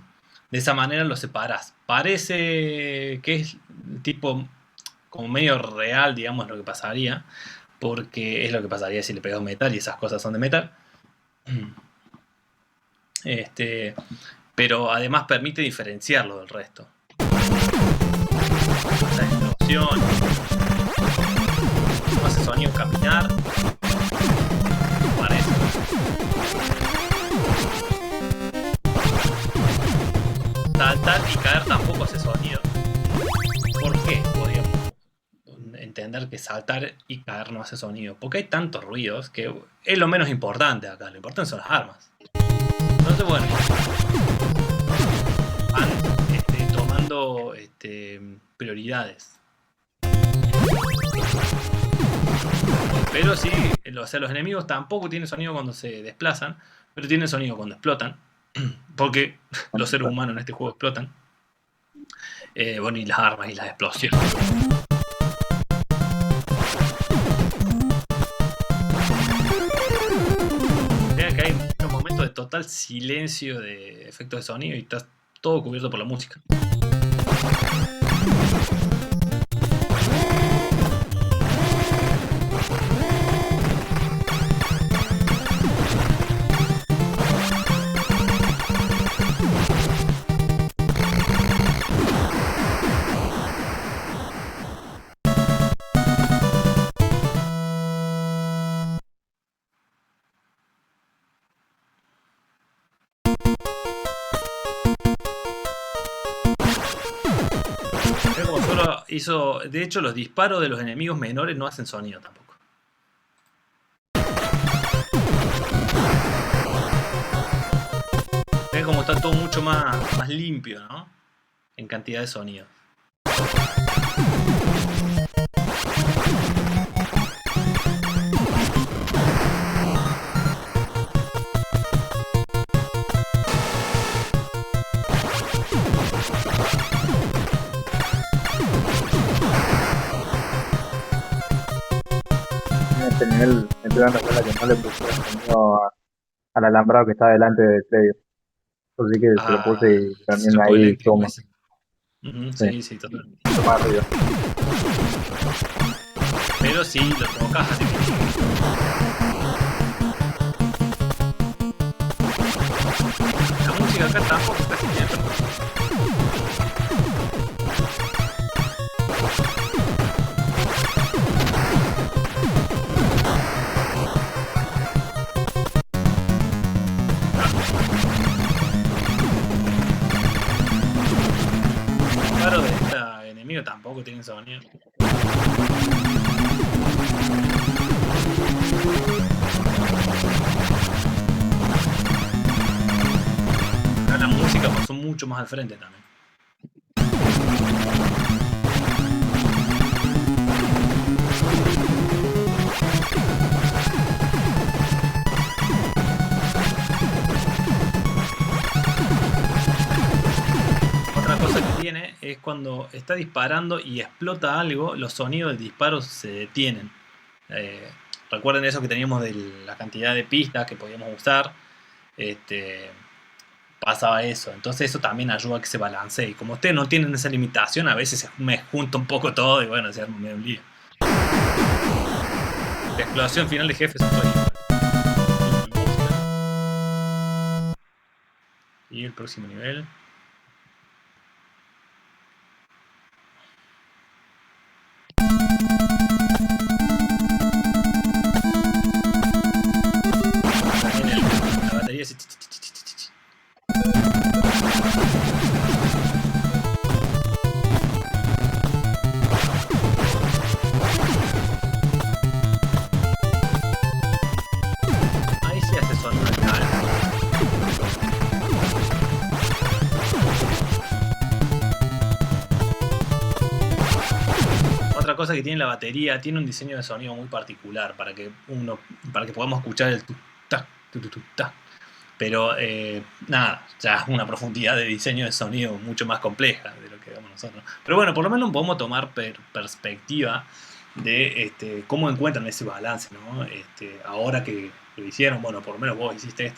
esa manera lo separas. Parece que es tipo como medio real, digamos, lo que pasaría. Porque es lo que pasaría si le pegas un metal y esas cosas son de metal. Pero además permite diferenciarlo del resto. La explosión, no hace sonido caminar, parece. Saltar y caer tampoco hace sonido. ¿Por qué? Podríamos entender que saltar y caer no hace sonido. Porque hay tantos ruidos que es lo menos importante acá. Lo importante son las armas. Entonces, bueno, van tomando prioridades. Pero sí, o sea, los enemigos tampoco tienen sonido cuando se desplazan, pero tienen sonido cuando explotan. Porque los seres humanos en este juego explotan. Bueno, y las armas y las explosiones. Vean que hay unos momentos de total silencio de efectos de sonido y está todo cubierto por la música. Como solo hizo. De hecho, los disparos de los enemigos menores no hacen sonido tampoco. Ven como está todo mucho más limpio, ¿no? En cantidad de sonido. En este nivel me estoy dando cuenta que no le pusieron sonido al alambrado que está delante del player. Así que se lo puse y Ese también chopo ahí eléctrico toma. ese. Ujú, Sí, sí, totalmente. toma arriba. Pero sí, lo tocas así que. La música acá tampoco está genial. Claro, de esta enemigo tampoco tiene sonido. Acá la música pasó mucho más al frente también. es cuando está disparando y explota algo, los sonidos del disparo se detienen. Recuerden eso que teníamos de la cantidad de pistas que podíamos usar. Pasaba eso. Entonces eso también ayuda a que se balancee. Y como ustedes no tienen esa limitación, a veces me junta un poco todo y bueno, se arma medio un lío. La explosión final de jefes es todo igual. Y el próximo nivel. La batería se... Ahí sí hace sonido de nada. Otra cosa que tiene la batería, tiene un diseño de sonido muy particular para que podamos escuchar el tac, tac. Pero nada, ya es una profundidad de diseño de sonido mucho más compleja de lo que vemos nosotros. Pero bueno, por lo menos podemos tomar perspectiva de cómo encuentran ese balance, ¿no? Ahora que lo hicieron, bueno, por lo menos vos hiciste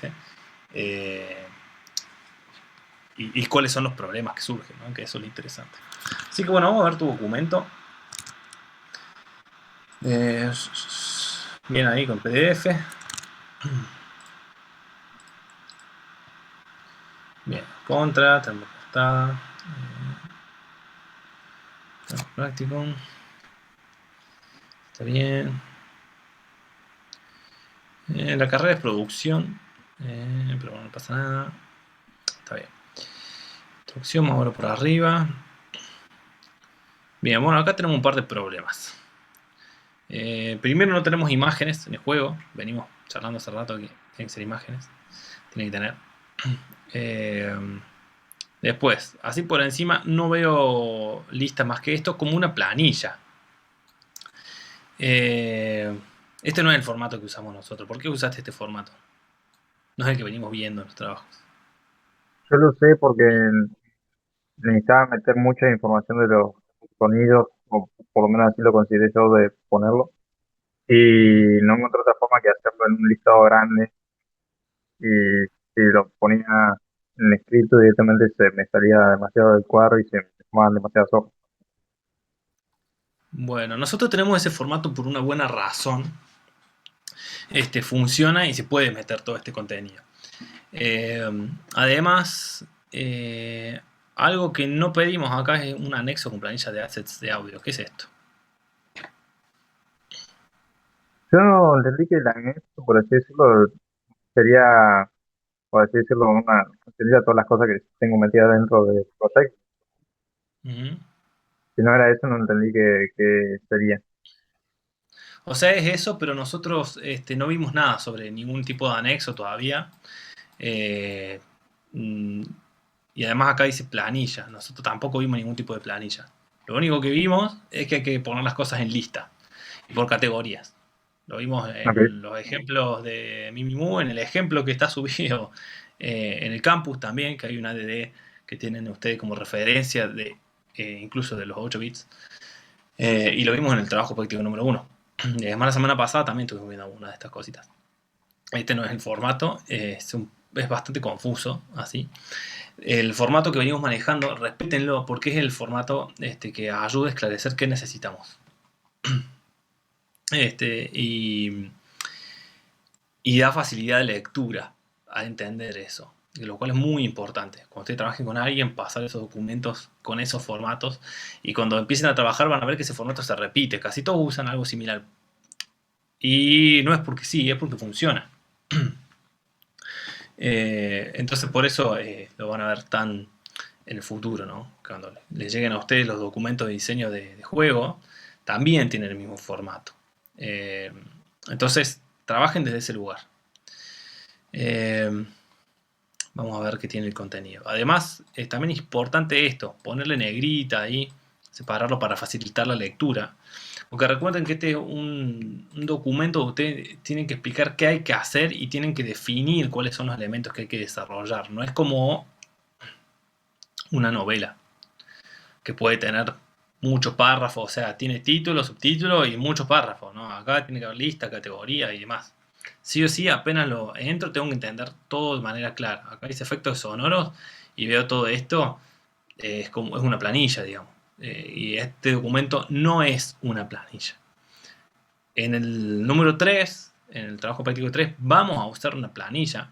y cuáles son los problemas que surgen, ¿no? Que eso es lo interesante. Así que bueno, vamos a ver tu documento. Bien ahí con PDF. Bien, contra, tenemos portada. Práctico. Está bien. La carrera es producción. Pero bueno, no pasa nada. Está bien. Instrucción, vamos a ver por arriba. Bien, bueno, acá tenemos un par de problemas. Primero, no tenemos imágenes en el juego. Venimos charlando hace rato que tienen que ser imágenes. Tienen que tener. Después, así por encima, no veo lista más que esto como una planilla. Este no es el formato que usamos nosotros. ¿Por qué usaste este formato? No es el que venimos viendo en los trabajos. Yo lo sé porque necesitaba meter mucha información de los sonidos, o por lo menos así lo consideré yo de ponerlo, y no encontré otra forma que hacerlo en un listado grande, y si lo ponía en escrito directamente se me salía demasiado del cuadro y se me formaban demasiadas hojas. Bueno, nosotros tenemos ese formato por una buena razón. Funciona y se puede meter todo este contenido. Además, algo que no pedimos acá es un anexo con planilla de assets de audio. ¿Qué es esto? Yo entendí que el anexo, por así decirlo, sería, por así decirlo, sería todas las cosas que tengo metidas dentro del proyecto. Uh-huh. Si no era eso, no entendí qué sería. O sea, es eso, pero nosotros no vimos nada sobre ningún tipo de anexo todavía. Y además acá dice planilla. Nosotros tampoco vimos ningún tipo de planilla. Lo único que vimos es que hay que poner las cosas en lista y por categorías. Lo vimos en Okay. los ejemplos de Mimimu, en el ejemplo que está subido en el campus también, que hay una ADD que tienen ustedes como referencia de incluso de los 8 bits. Y lo vimos en el trabajo práctico número 1. Y además la semana pasada también estuvimos viendo una de estas cositas. Este no es el formato, es bastante confuso así. El formato que venimos manejando, respétenlo porque es el formato que ayuda a esclarecer qué necesitamos. Y da facilidad de lectura a entender eso, lo cual es muy importante. Cuando ustedes trabajen con alguien, pasar esos documentos con esos formatos, y cuando empiecen a trabajar van a ver que ese formato se repite, casi todos usan algo similar. Y no es porque sí, es porque funciona. Entonces por eso lo van a ver tan en el futuro, ¿no? Cuando les lleguen a ustedes los documentos de diseño de juego, también tienen el mismo formato. Entonces trabajen desde ese lugar. Vamos a ver qué tiene el contenido. Además, también es importante esto, ponerle negrita ahí, separarlo para facilitar la lectura. Porque recuerden que este es un documento donde ustedes tienen que explicar qué hay que hacer y tienen que definir cuáles son los elementos que hay que desarrollar. No es como una novela. que puede tener muchos párrafos, o sea, tiene título, subtítulo y muchos párrafos, ¿no? Acá tiene que haber lista, categoría y demás. Sí o sí, apenas lo entro, tengo que entender todo de manera clara. Acá dice efectos sonoros y veo todo esto, es una planilla, digamos. Y este documento no es una planilla. En el número 3, en el trabajo práctico 3, vamos a usar una planilla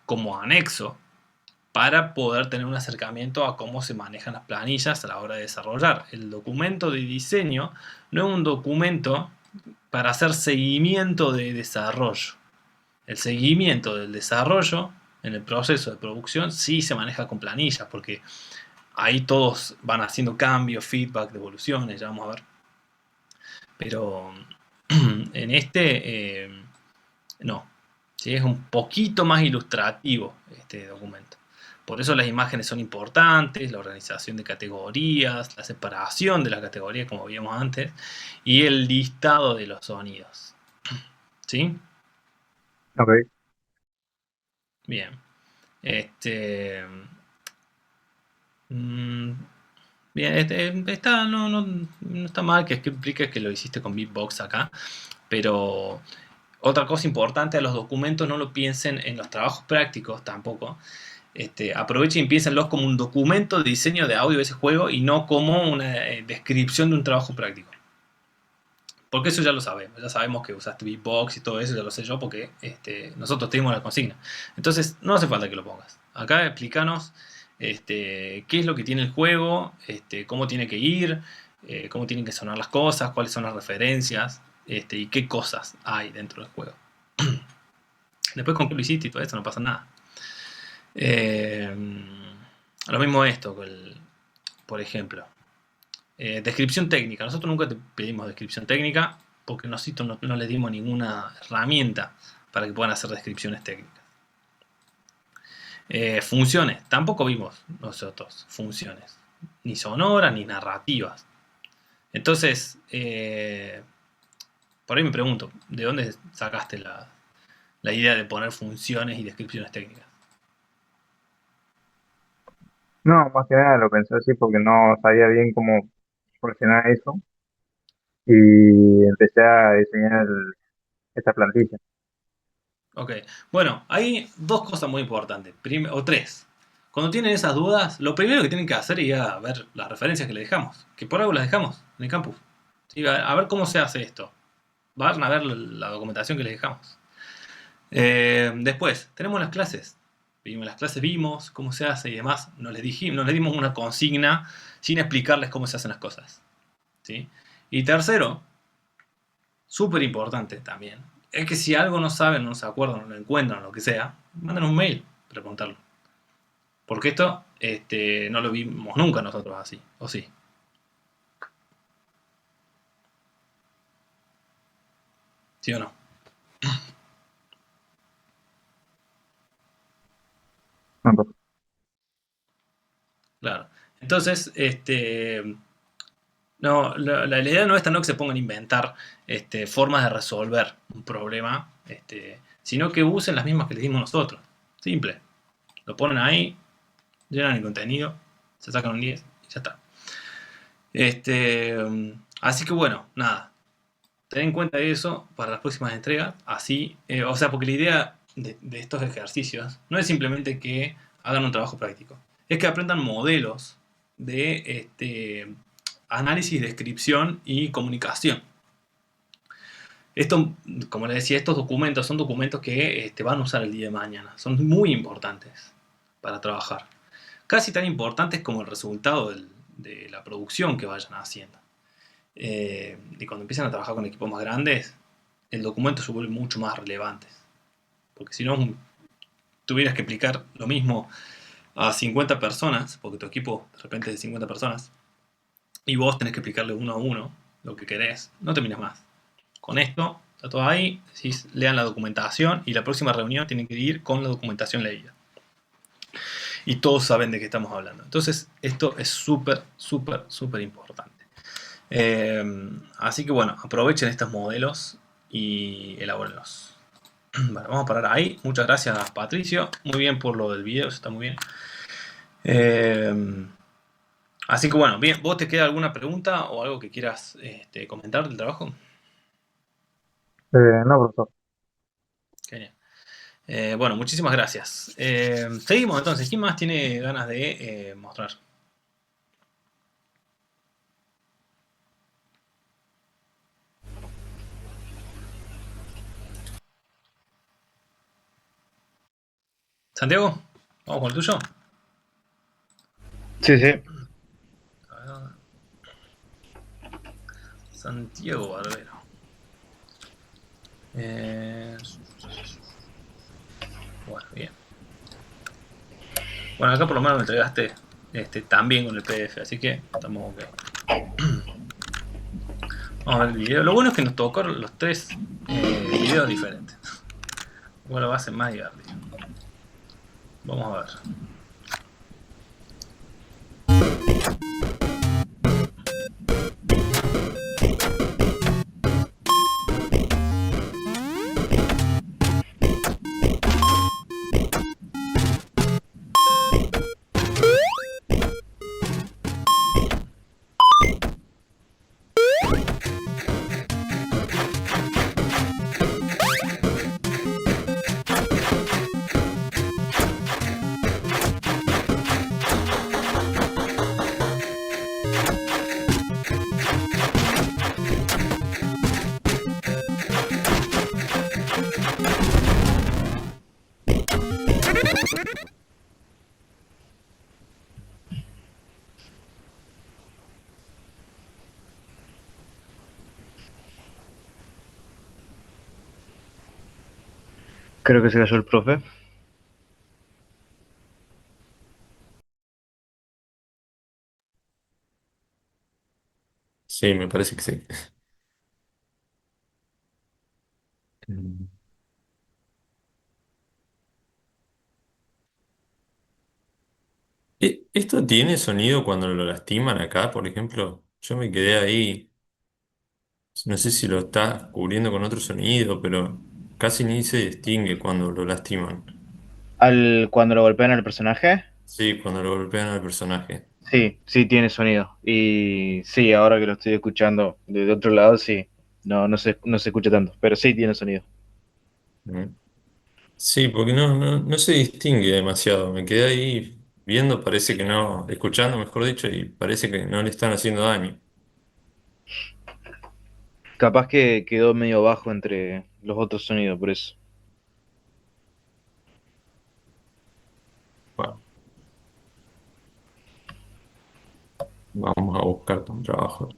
como anexo para poder tener un acercamiento a cómo se manejan las planillas a la hora de desarrollar. El documento de diseño no es un documento para hacer seguimiento de desarrollo. El seguimiento del desarrollo en el proceso de producción sí se maneja con planillas, porque ahí todos van haciendo cambios, feedback, devoluciones, ya vamos a ver. Pero en este no. ¿Sí? Es un poquito más ilustrativo este documento. Por eso las imágenes son importantes, la organización de categorías, la separación de las categorías como vimos antes, y el listado de los sonidos. ¿Sí? Ok. Bien. Bien, no está mal que expliques que lo hiciste con Beatbox acá, pero otra cosa importante a los documentos, no lo piensen en los trabajos prácticos tampoco. Aprovechen y piénsenlos como un documento de diseño de audio de ese juego y no como una descripción de un trabajo práctico. Porque eso ya lo sabemos. Ya sabemos que usaste Beatbox y todo eso, ya lo sé yo porque nosotros tenemos la consigna. Entonces, no hace falta que lo pongas. Acá explícanos qué es lo que tiene el juego, cómo tiene que ir, cómo tienen que sonar las cosas, cuáles son las referencias y qué cosas hay dentro del juego. Después con qué lo hiciste y todo eso no pasa nada. Lo mismo esto, por ejemplo. Descripción técnica. Nosotros nunca te pedimos descripción técnica porque nosotros no les dimos ninguna herramienta para que puedan hacer descripciones técnicas. Funciones. Tampoco vimos nosotros funciones. Ni sonoras ni narrativas. Entonces, por ahí me pregunto, ¿de dónde sacaste la idea de poner funciones y descripciones técnicas? No, más que nada lo pensé así porque no sabía bien cómo funcionaba eso y empecé a diseñar esta plantilla. Ok, bueno, hay dos cosas muy importantes, o tres. Cuando tienen esas dudas, lo primero que tienen que hacer es ir a ver las referencias que le dejamos, que por algo las dejamos en el campus. ¿Sí? A ver cómo se hace esto. Van a ver la documentación que les dejamos. Después, tenemos las clases. Vimos las clases, vimos cómo se hace y demás. No les dimos una consigna sin explicarles cómo se hacen las cosas. ¿Sí? Y tercero, súper importante también, es que si algo no saben, no se acuerdan, no lo encuentran, lo que sea, manden un mail para preguntarlo. Porque esto no lo vimos nunca nosotros así, ¿o sí? ¿Sí o no? No, pues, Claro. Entonces, no, la idea no es no que se pongan a inventar formas de resolver un problema, sino que usen las mismas que les dimos nosotros. Simple. Lo ponen ahí, llenan el contenido, se sacan un 10 y ya está. Así que bueno, nada. Ten en cuenta eso para las próximas entregas. Así, o sea, porque la idea de estos ejercicios no es simplemente que hagan un trabajo práctico, es que aprendan modelos de análisis, descripción y comunicación. Esto, como les decía, estos documentos son documentos que van a usar el día de mañana. Son muy importantes para trabajar. Casi tan importantes como el resultado de la producción que vayan haciendo. Y cuando empiezan a trabajar con equipos más grandes, el documento se vuelve mucho más relevante. Porque si no, tuvieras que explicar lo mismo a 50 personas, porque tu equipo de repente es de 50 personas, y vos tenés que explicarle uno a uno lo que querés, no terminas más. Con esto, está todo ahí, decís, lean la documentación, y la próxima reunión tienen que ir con la documentación leída. Y todos saben de qué estamos hablando. Entonces, esto es súper, súper, súper importante. Así que bueno, aprovechen estos modelos y elabórenlos. Bueno, vamos a parar ahí. Muchas gracias, Patricio. Muy bien por lo del video, eso está muy bien. Así que bueno, bien, ¿vos te queda alguna pregunta o algo que quieras comentar del trabajo? No, profesor. Genial. Bueno, muchísimas gracias. Seguimos entonces. ¿Quién más tiene ganas de mostrar? Santiago, vamos con el tuyo. Sí, sí. A ver. Santiago Barbero. Bueno, bien. Bueno, acá por lo menos me entregaste también con el PDF, así que estamos ok. Vamos a ver el video. Lo bueno es que nos tocó los tres videos diferentes. Igual va a ser más divertido. Vamos a ver. Creo que se cayó el profe. Sí, me parece que sí. Mm. ¿Esto tiene sonido cuando lo lastiman acá, por ejemplo? Yo me quedé ahí, no sé si lo está cubriendo con otro sonido, pero casi ni se distingue cuando lo lastiman. Cuando lo golpean al personaje, Sí, cuando lo golpean al personaje. sí, sí tiene sonido. Y sí, ahora que lo estoy escuchando desde otro lado, sí. No se escucha tanto, pero sí tiene sonido. Mm. Sí, porque no se distingue demasiado. Me quedé ahí viendo, parece que no, escuchando, mejor dicho, y parece que no le están haciendo daño. Capaz que quedó medio bajo entre los otros sonidos, por eso. Bueno, vamos a buscar un trabajo.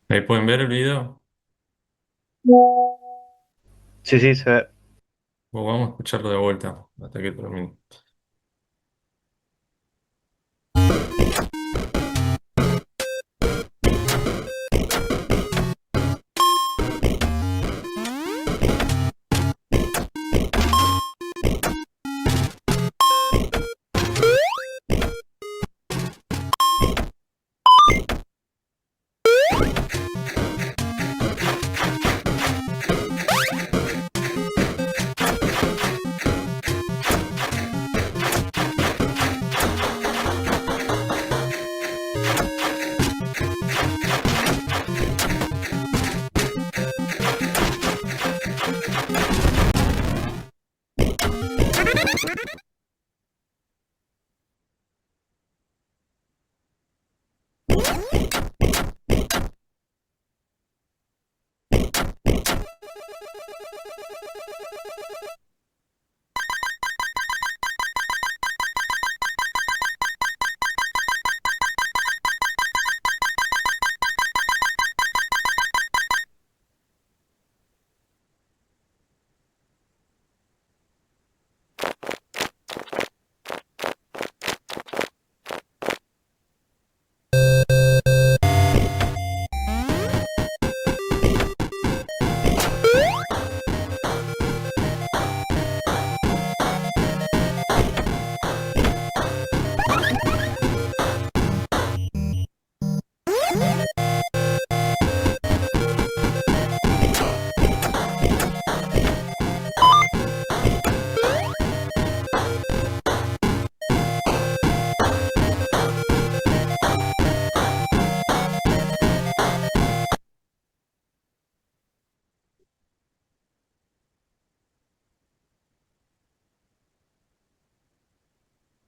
¿Ahí pueden ver el video? Sí, sí, se ve. O vamos a escucharlo de vuelta hasta que termine.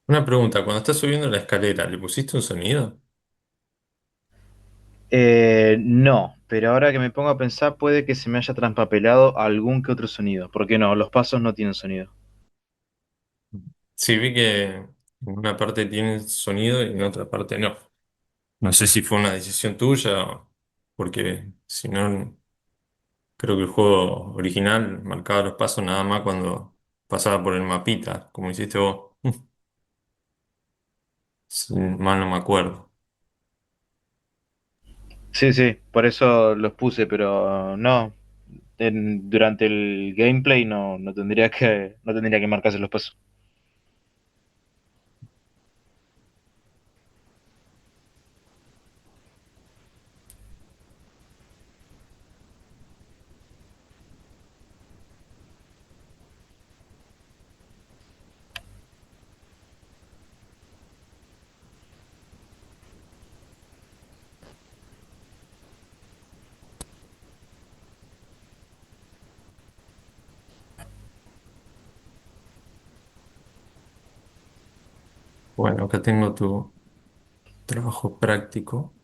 Una pregunta, cuando estás subiendo la escalera, ¿le pusiste un sonido? No, pero ahora que me pongo a pensar, puede que se me haya traspapelado algún que otro sonido. ¿Por qué no? Los pasos no tienen sonido. Sí, vi que en una parte tiene sonido y en otra parte no. No sé si fue una decisión tuya, porque si no, creo que el juego original marcaba los pasos nada más cuando pasaba por el mapita, como hiciste vos. Si mal no me acuerdo. Sí, sí, por eso los puse, pero no. Durante el gameplay no tendría que marcarse los pasos. Bueno, acá tengo tu trabajo práctico.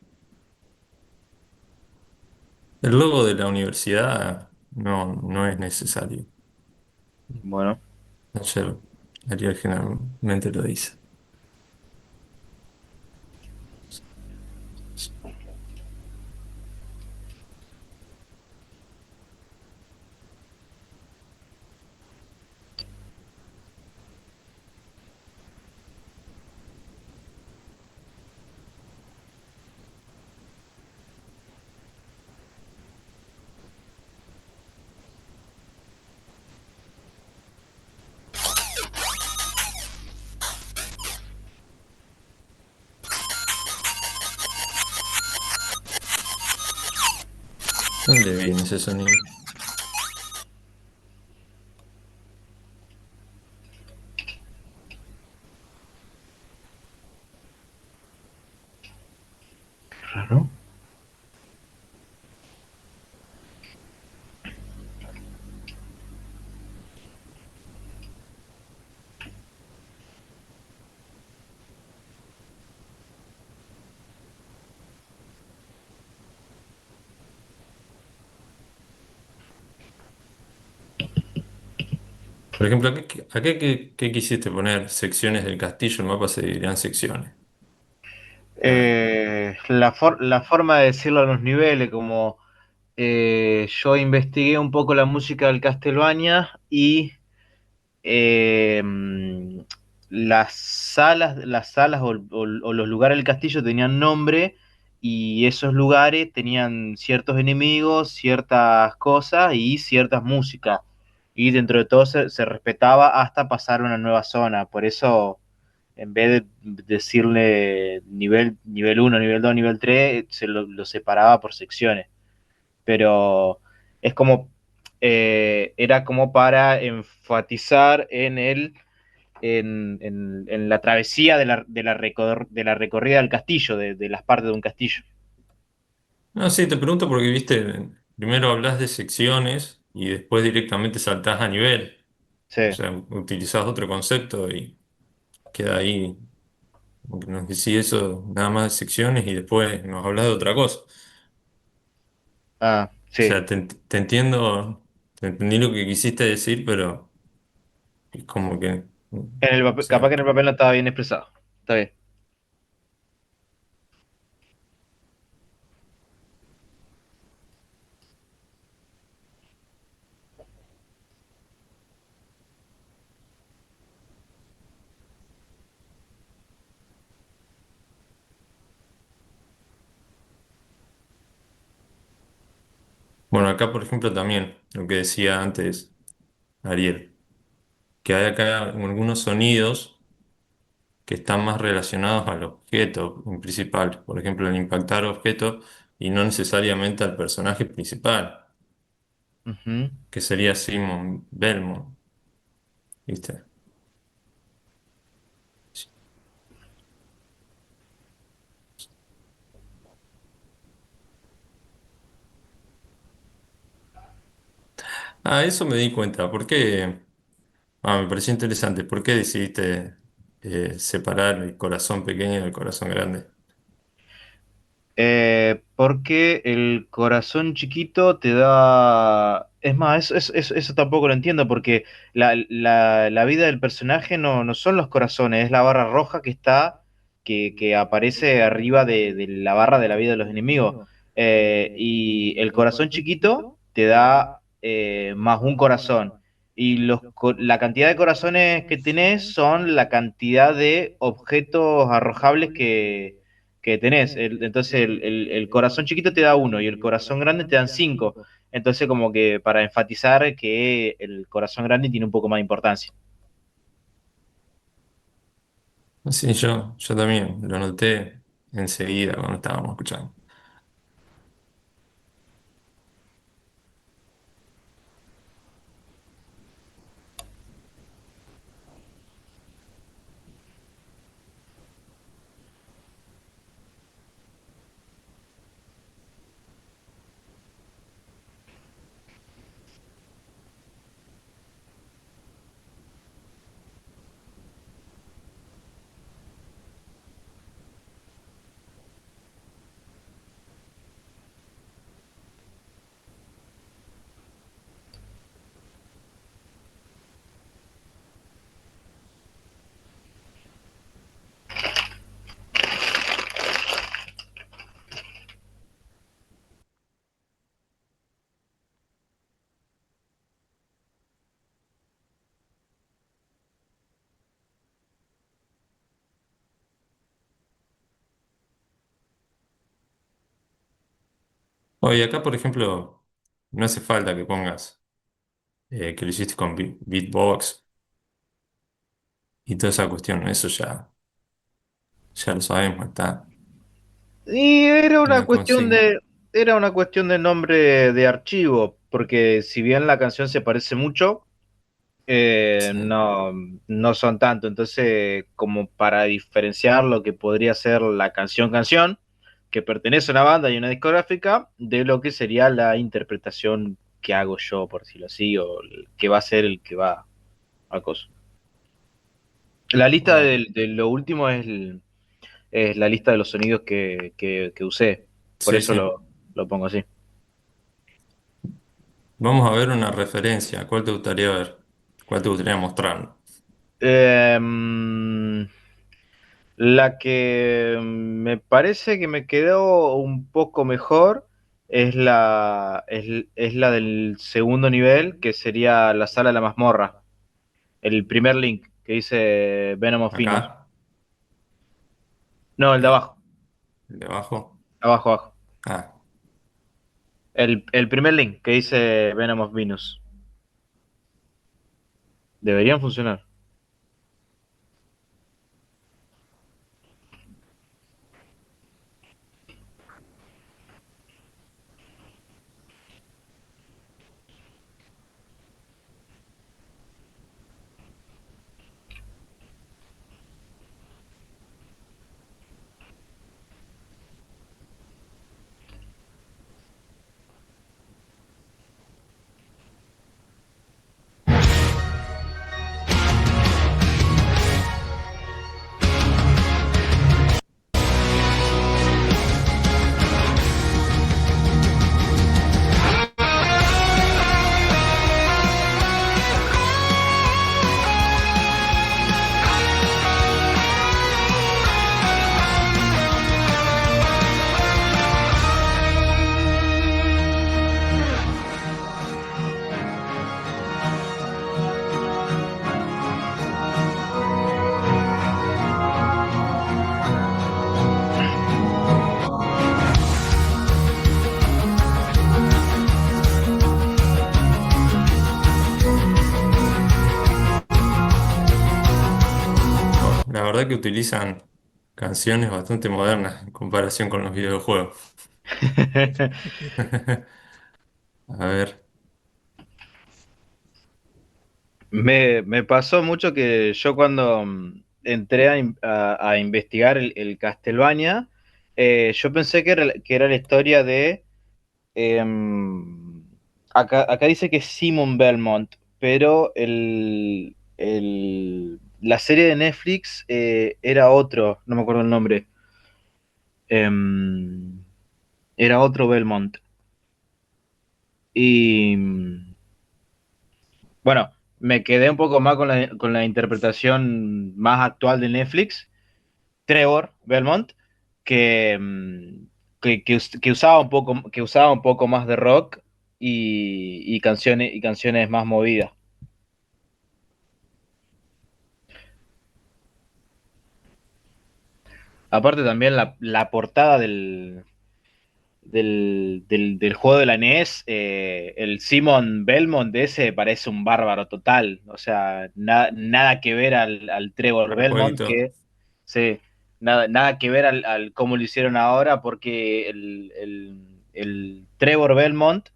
El logo de la universidad no es necesario. Bueno, Ayer Ariel generalmente lo dice. ¿Dónde viene ese sonido? raro. Por ejemplo, ¿qué quisiste poner? Secciones del castillo, el mapa se dividirá en secciones. Ah, La forma de decirlo a los niveles, como yo investigué un poco la música del Castlevania y eh, las salas o los lugares del castillo tenían nombre y esos lugares tenían ciertos enemigos, ciertas cosas y ciertas músicas. Y dentro de todo se respetaba hasta pasar a una nueva zona. Por eso, en vez de decirle nivel uno nivel 2 nivel 3 lo separaba por secciones. Pero es como, era como para enfatizar en la travesía de la recorrida del castillo, de las partes de un castillo. no, sí, te pregunto porque, viste, primero hablas de secciones y después directamente saltás a nivel. Sí. O sea, utilizás otro concepto y queda ahí, como que nos decís eso, nada más de secciones y después nos hablas de otra cosa. Ah, O sí. sea, te entiendo, te entendí lo que quisiste decir, pero es como que, o Capaz sea, que en el papel no estaba bien expresado. Está bien. bueno, acá por ejemplo también, lo que decía antes Ariel, que hay acá algunos sonidos que están más relacionados al objeto en principal, por ejemplo, el impactar objetos y no necesariamente al personaje principal, Ujú. que sería Simon Belmont, ¿viste? Ah, eso me di cuenta. ¿Por qué? Ah, me pareció interesante. ¿Por qué decidiste separar el corazón pequeño del corazón grande? Porque el corazón chiquito te da... Es más, eso tampoco lo entiendo, porque la vida del personaje no son los corazones, es la barra roja que está, que aparece arriba de la barra de la vida de los enemigos. Y el corazón chiquito te da más un corazón. Y la cantidad de corazones que tenés son la cantidad de objetos arrojables que tenés. Entonces el corazón chiquito te da uno y el corazón grande te dan cinco. Entonces como que para enfatizar que el corazón grande tiene un poco más de importancia. Sí, yo también lo noté enseguida cuando estábamos escuchando. Oye, acá por ejemplo, no hace falta que pongas que lo hiciste con beatbox y toda esa cuestión, eso ya lo sabemos, está Y en la consigna. era una cuestión de nombre de archivo, porque si bien la canción se parece mucho, Sí. no son tanto. Entonces, como para diferenciar lo que podría ser la canción, que pertenece a una banda y una discográfica, de lo que sería la interpretación que hago yo, por decirlo así, o el que va a ser el que va a cosa. La lista Bueno, de lo último es la lista de los sonidos que usé. Por sí, eso sí. lo pongo así. Vamos a ver una referencia. ¿Cuál te gustaría ver? ¿Cuál te gustaría mostrar? Em, La que me parece que me quedó un poco mejor es la del segundo nivel, que sería la sala de la mazmorra. El primer link que dice Venom of Venus. Acá, No, el de el, abajo. el de abajo. Abajo, abajo. Ah, El primer link que dice Venom of Venus. Deberían funcionar. la verdad que utilizan canciones bastante modernas en comparación con los videojuegos. A ver, Me pasó mucho que yo cuando entré a investigar el Castlevania, yo pensé que era la historia de... acá dice que es Simon Belmont, pero la serie de Netflix era otro, no me acuerdo el nombre. Era otro Belmont. Y bueno, me quedé un poco más con la interpretación más actual de Netflix, Trevor Belmont, que, que usaba un poco más de rock y canciones más movidas. Aparte también la portada del juego de la NES, el Simon Belmont de ese parece un bárbaro total. O sea, nada que ver al Trevor Al Belmont, jueguito. que sí, nada que ver al cómo lo hicieron ahora, porque el Trevor Belmont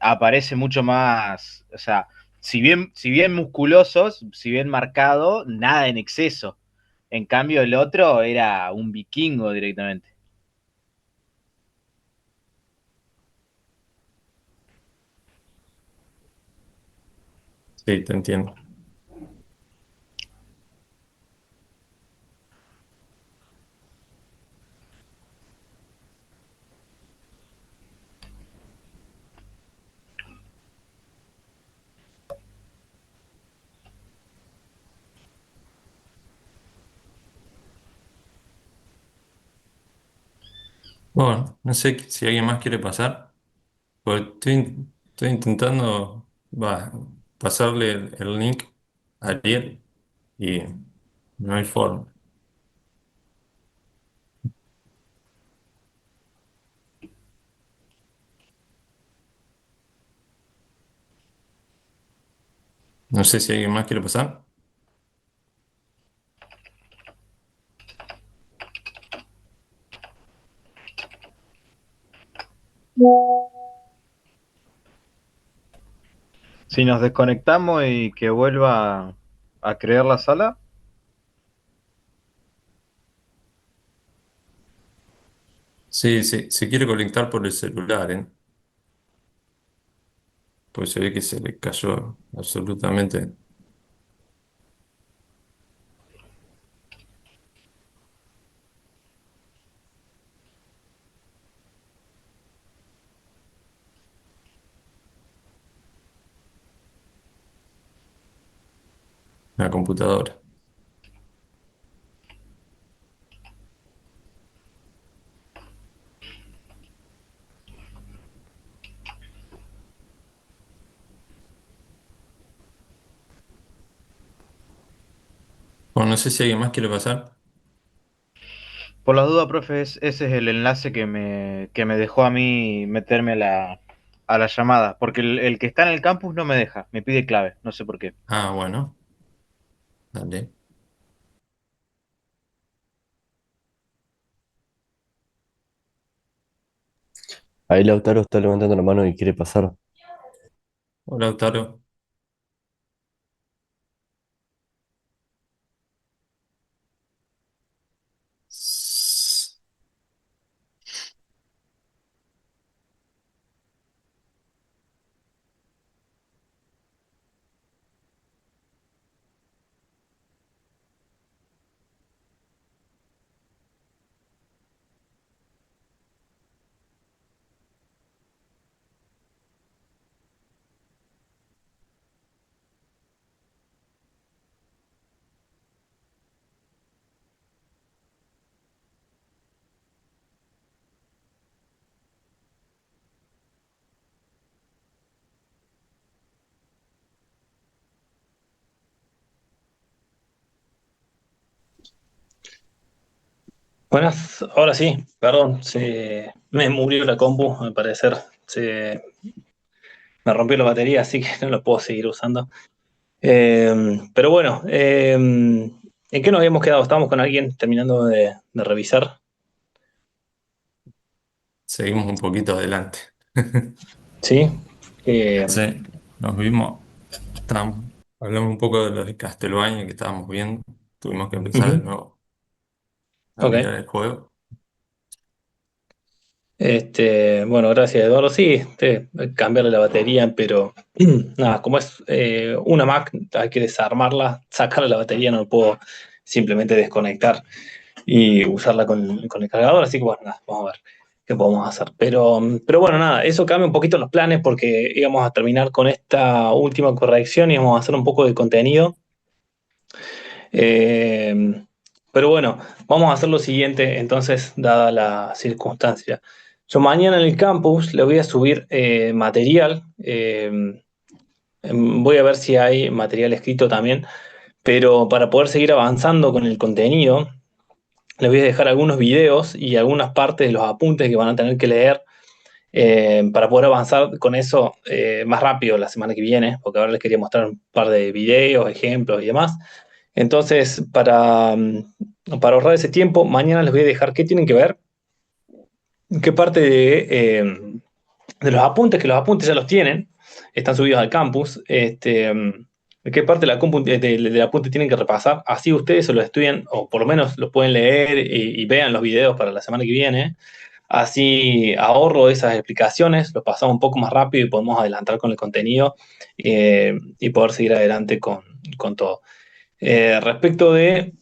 aparece mucho más, o sea, si bien musculoso, si bien marcado, nada en exceso. En cambio, el otro era un vikingo directamente. Sí, te entiendo. Bueno, no sé si alguien más quiere pasar. Pues estoy intentando pasarle el link a Ariel y no hay forma. No sé si alguien más quiere pasar. Si nos desconectamos y que vuelva a crear la sala, Sí, sí, se quiere conectar por el celular, ¿eh? Pues se ve que se le cayó absolutamente la computadora. Bueno, no sé si alguien más quiere pasar. por las dudas, profe, ese es el enlace que me dejó a mí meterme a la llamada, porque el que está en el campus no me deja, me pide clave, no sé por qué. Ah, bueno, dale. Ahí Lautaro está levantando la mano y quiere pasar. Hola, Lautaro. Buenas, ahora sí, perdón, me murió la compu, al parecer. Me rompió la batería, así que no lo puedo seguir usando. Pero bueno, ¿en qué nos habíamos quedado? Estábamos con alguien terminando de revisar. Seguimos un poquito adelante. ¿Sí? Sí, nos vimos. Hablamos un poco de lo de Castlevania que estábamos viendo. Tuvimos que empezar de Ujú, nuevo a ok. mirar el juego. Bueno, gracias Eduardo. Sí, cambiarle la batería, pero nada, como es una Mac, hay que desarmarla, sacarle la batería, no puedo simplemente desconectar y usarla con el cargador, así que bueno, nada, vamos a ver qué podemos hacer. Pero bueno, nada, eso cambia un poquito los planes porque íbamos a terminar con esta última corrección y vamos a hacer un poco de contenido. Eh, pero bueno, vamos a hacer lo siguiente, entonces, dada la circunstancia. Yo mañana en el campus le voy a subir material. Voy a ver si hay material escrito también, pero para poder seguir avanzando con el contenido, les voy a dejar algunos videos y algunas partes de los apuntes que van a tener que leer para poder avanzar con eso más rápido la semana que viene, porque ahora les quería mostrar un par de videos, ejemplos y demás. Entonces, para ahorrar ese tiempo, mañana les voy a dejar qué tienen que ver, qué parte de los apuntes, que los apuntes ya los tienen, están subidos al campus, qué parte de del apunte tienen que repasar, así ustedes se lo estudian, o por lo menos lo pueden leer y vean los videos para la semana que viene. Así ahorro esas explicaciones, lo pasamos un poco más rápido y podemos adelantar con el contenido y poder seguir adelante con todo. Respecto de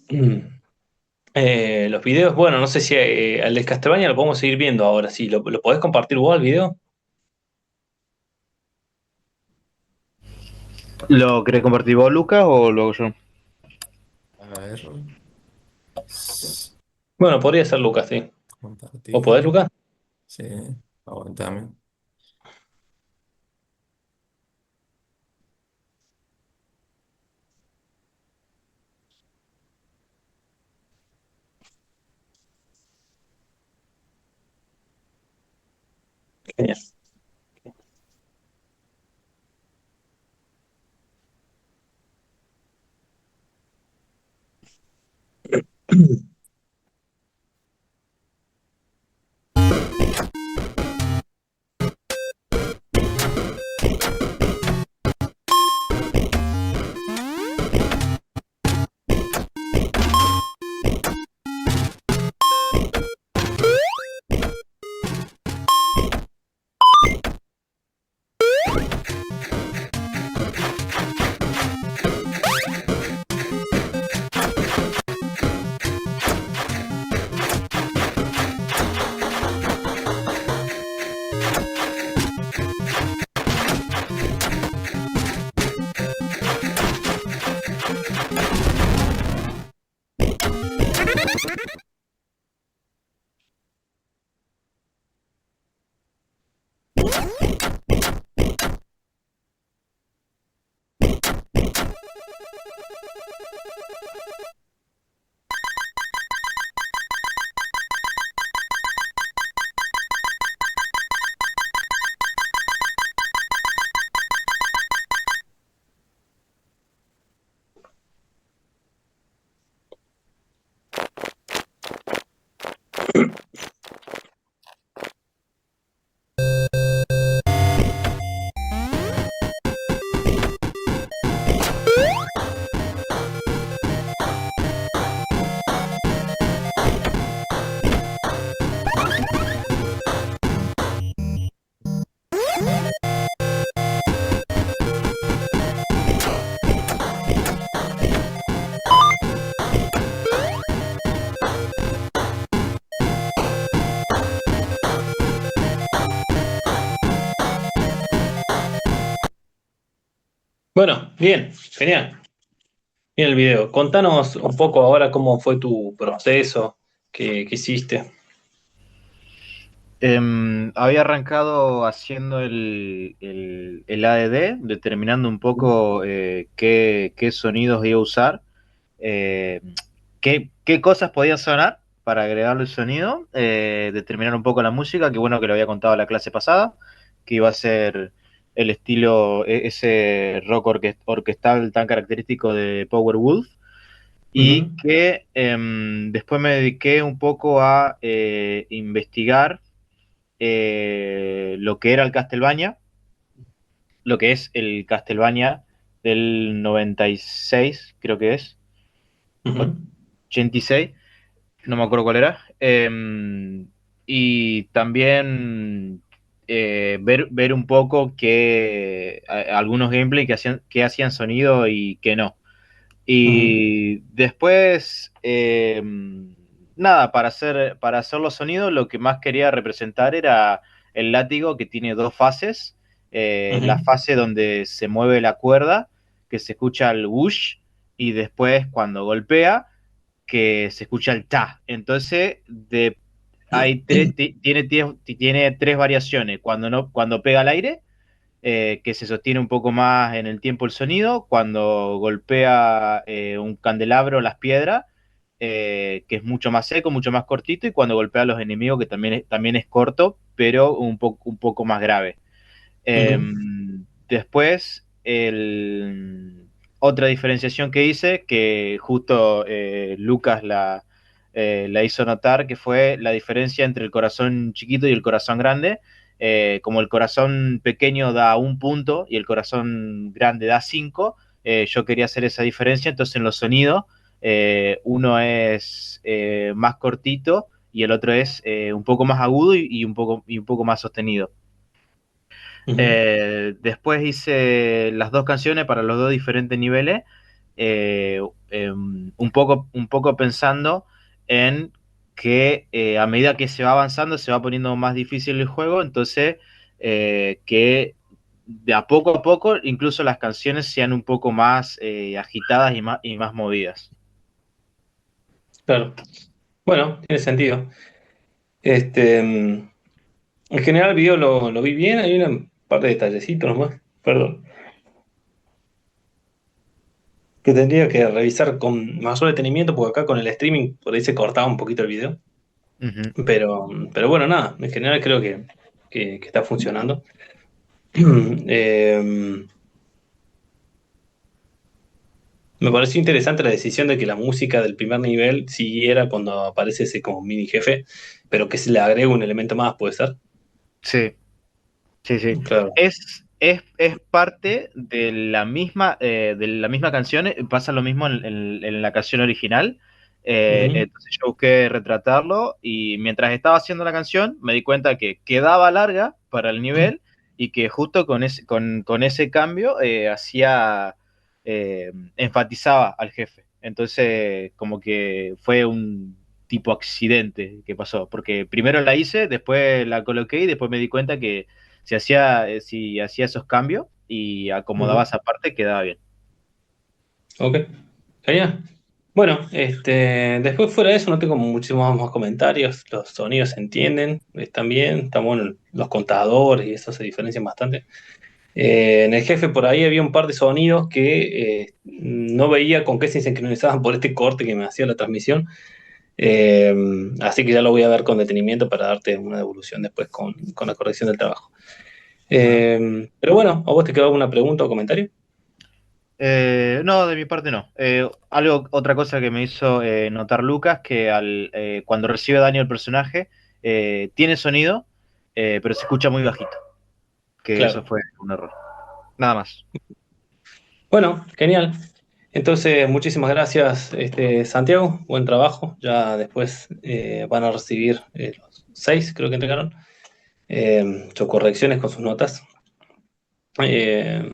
los videos, bueno, no sé si al de Castlevania lo podemos seguir viendo ahora. Sí, ¿lo podés compartir vos al video? ¿Lo querés compartir vos, Lucas, o lo hago yo? A ver. Bueno, podría ser Lucas, sí. ¿Vos podés, Compartir. Lucas? Sí, aguantame. Genial. Bueno, bien, genial. Bien el video. Contanos un poco ahora cómo fue tu proceso, qué hiciste. Había arrancado haciendo el ADD, determinando un poco qué sonidos iba a usar, eh, qué cosas podían sonar para agregarle el sonido, determinar un poco la música, que bueno que lo había contado la clase pasada, que iba a ser el estilo, ese rock orquestal tan característico de Powerwolf, y Ujú. que después me dediqué un poco a investigar lo que era el Castlevania, lo que es el Castlevania del 96, creo que es, Ujú. 86, no me acuerdo cuál era. y también ver un poco algunos gameplay que hacían sonido y que no. Ujú, Y después, nada, para hacer los sonidos, lo que más quería representar era el látigo que tiene dos fases. La ujú, fase donde se mueve la cuerda, que se escucha el whoosh, y después cuando golpea, que se escucha el ta. Entonces, tiene tres variaciones. Cuando, no, cuando pega al aire, que se sostiene un poco más en el tiempo el sonido, cuando golpea un candelabro las piedras, que es mucho más seco, mucho más cortito, y cuando golpea a los enemigos, que también es corto, pero un poco más grave. ujú, Después, otra diferenciación que hice, que justo Lucas la hizo notar, que fue la diferencia entre el corazón chiquito y el corazón grande. Como el corazón pequeño da 1 punto y el corazón grande da 5, yo quería hacer esa diferencia. Entonces, en los sonidos, uno es más cortito y el otro es un poco más agudo y un poco más sostenido. ujú. Después hice las dos canciones para los dos diferentes niveles, un poco pensando en que a medida que se va avanzando se va poniendo más difícil el juego, entonces que de a poco incluso las canciones sean un poco más agitadas y más movidas. Claro. Bueno, tiene sentido. En general el video lo vi bien, hay un par de detallecitos nomás, perdón, que tendría que revisar con mayor detenimiento porque acá con el streaming por ahí se cortaba un poquito el video. Ujú. Pero bueno, nada, en general creo que está funcionando. Eh, Me pareció interesante la decisión de que la música del primer nivel siguiera cuando aparece ese como mini jefe, pero que se le agregue un elemento más, ¿puede ser? Sí, sí, sí. Claro. Es parte de la misma canción, pasa lo mismo en la canción original. Ujú, Entonces yo busqué retratarlo y mientras estaba haciendo la canción me di cuenta que quedaba larga para el nivel y que justo con ese cambio enfatizaba al jefe. Entonces como que fue un tipo accidente que pasó, porque primero la hice, después la coloqué y después me di cuenta que si hacía esos cambios y acomodaba ujú. esa parte, quedaba bien. Ok, genial. Bueno, después fuera de eso no tengo muchísimos más comentarios. Los sonidos se entienden, están bien, están buenos los contadores y eso se diferencian bastante. En el jefe por ahí había un par de sonidos que no veía con qué se sincronizaban por este corte que me hacía la transmisión. Eh, Así que ya lo voy a ver con detenimiento para darte una devolución después con la corrección del trabajo. Bueno, Pero bueno, ¿a vos te quedó alguna pregunta o comentario? No, de mi parte no. Otra cosa que me hizo notar Lucas, que cuando recibe daño el personaje, tiene sonido, pero se escucha muy bajito, que eso Claro. fue un error. Nada más. Bueno, genial. Entonces, muchísimas gracias, Santiago. Buen trabajo. Ya después van a recibir los 6, creo que entregaron, sus correcciones con sus notas. Eh,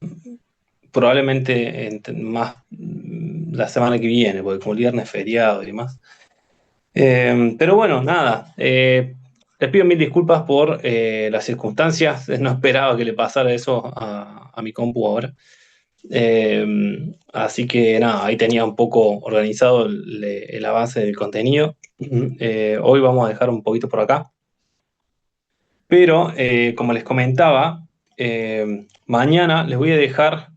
Probablemente más la semana que viene, porque como el viernes es feriado y demás. Pero bueno, nada. Les pido mil disculpas por las circunstancias. No esperaba que le pasara eso a mi compu ahora. Así que nada, ahí tenía un poco organizado el avance del contenido. Hoy vamos a dejar un poquito por acá. Pero como les comentaba, mañana les voy a dejar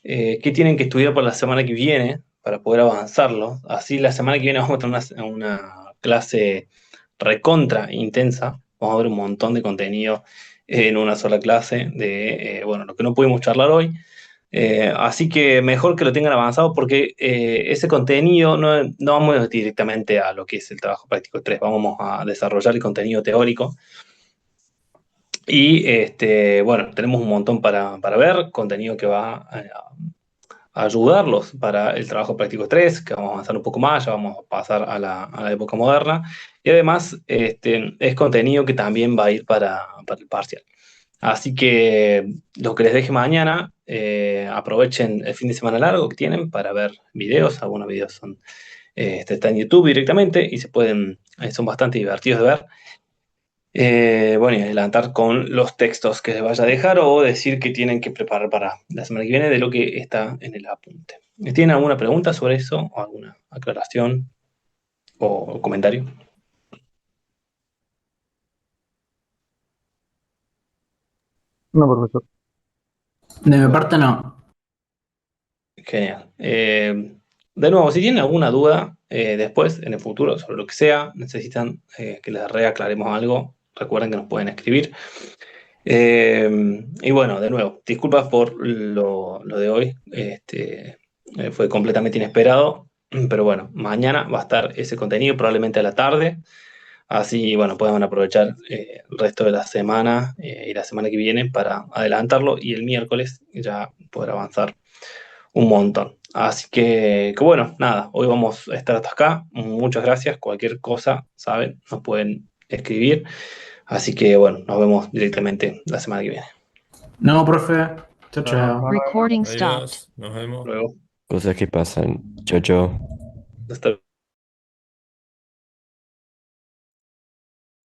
qué tienen que estudiar para la semana que viene para poder avanzarlo. Así la semana que viene vamos a tener una clase recontra intensa. Vamos a ver un montón de contenido en una sola clase de, bueno, lo que no pudimos charlar hoy. Así que mejor que lo tengan avanzado porque ese contenido no vamos a ir directamente a lo que es el trabajo práctico 3, vamos a desarrollar el contenido teórico y bueno, tenemos un montón para ver, contenido que va ayudarlos para el trabajo práctico 3, que vamos a avanzar un poco más, ya vamos a pasar a la época moderna. Y además es contenido que también va a ir para el parcial. Así que lo que les deje mañana, aprovechen el fin de semana largo que tienen para ver videos. Algunos videos están en YouTube directamente y son bastante divertidos de ver. Bueno, y adelantar con los textos que les vaya a dejar o decir que tienen que preparar para la semana que viene de lo que está en el apunte. ¿Tienen alguna pregunta sobre eso o alguna aclaración o comentario? No, profesor. De mi parte, no. Genial. De nuevo, si tienen alguna duda después, en el futuro, sobre lo que sea, necesitan que les reaclaremos algo, recuerden que nos pueden escribir. Y bueno, de nuevo, disculpas por lo de hoy. Fue completamente inesperado, pero bueno, mañana va a estar ese contenido, probablemente a la tarde. Así, bueno, pueden aprovechar el resto de la semana y la semana que viene para adelantarlo y el miércoles ya poder avanzar un montón. Así que bueno, nada, hoy vamos a estar hasta acá. Muchas gracias. Cualquier cosa, saben, nos pueden escribir. Así que bueno, nos vemos directamente la semana que viene. No, profe. Chao, chao. Recording stopped. Adiós, nos vemos. Luego, Cosas que pasan. Chao, chao. hasta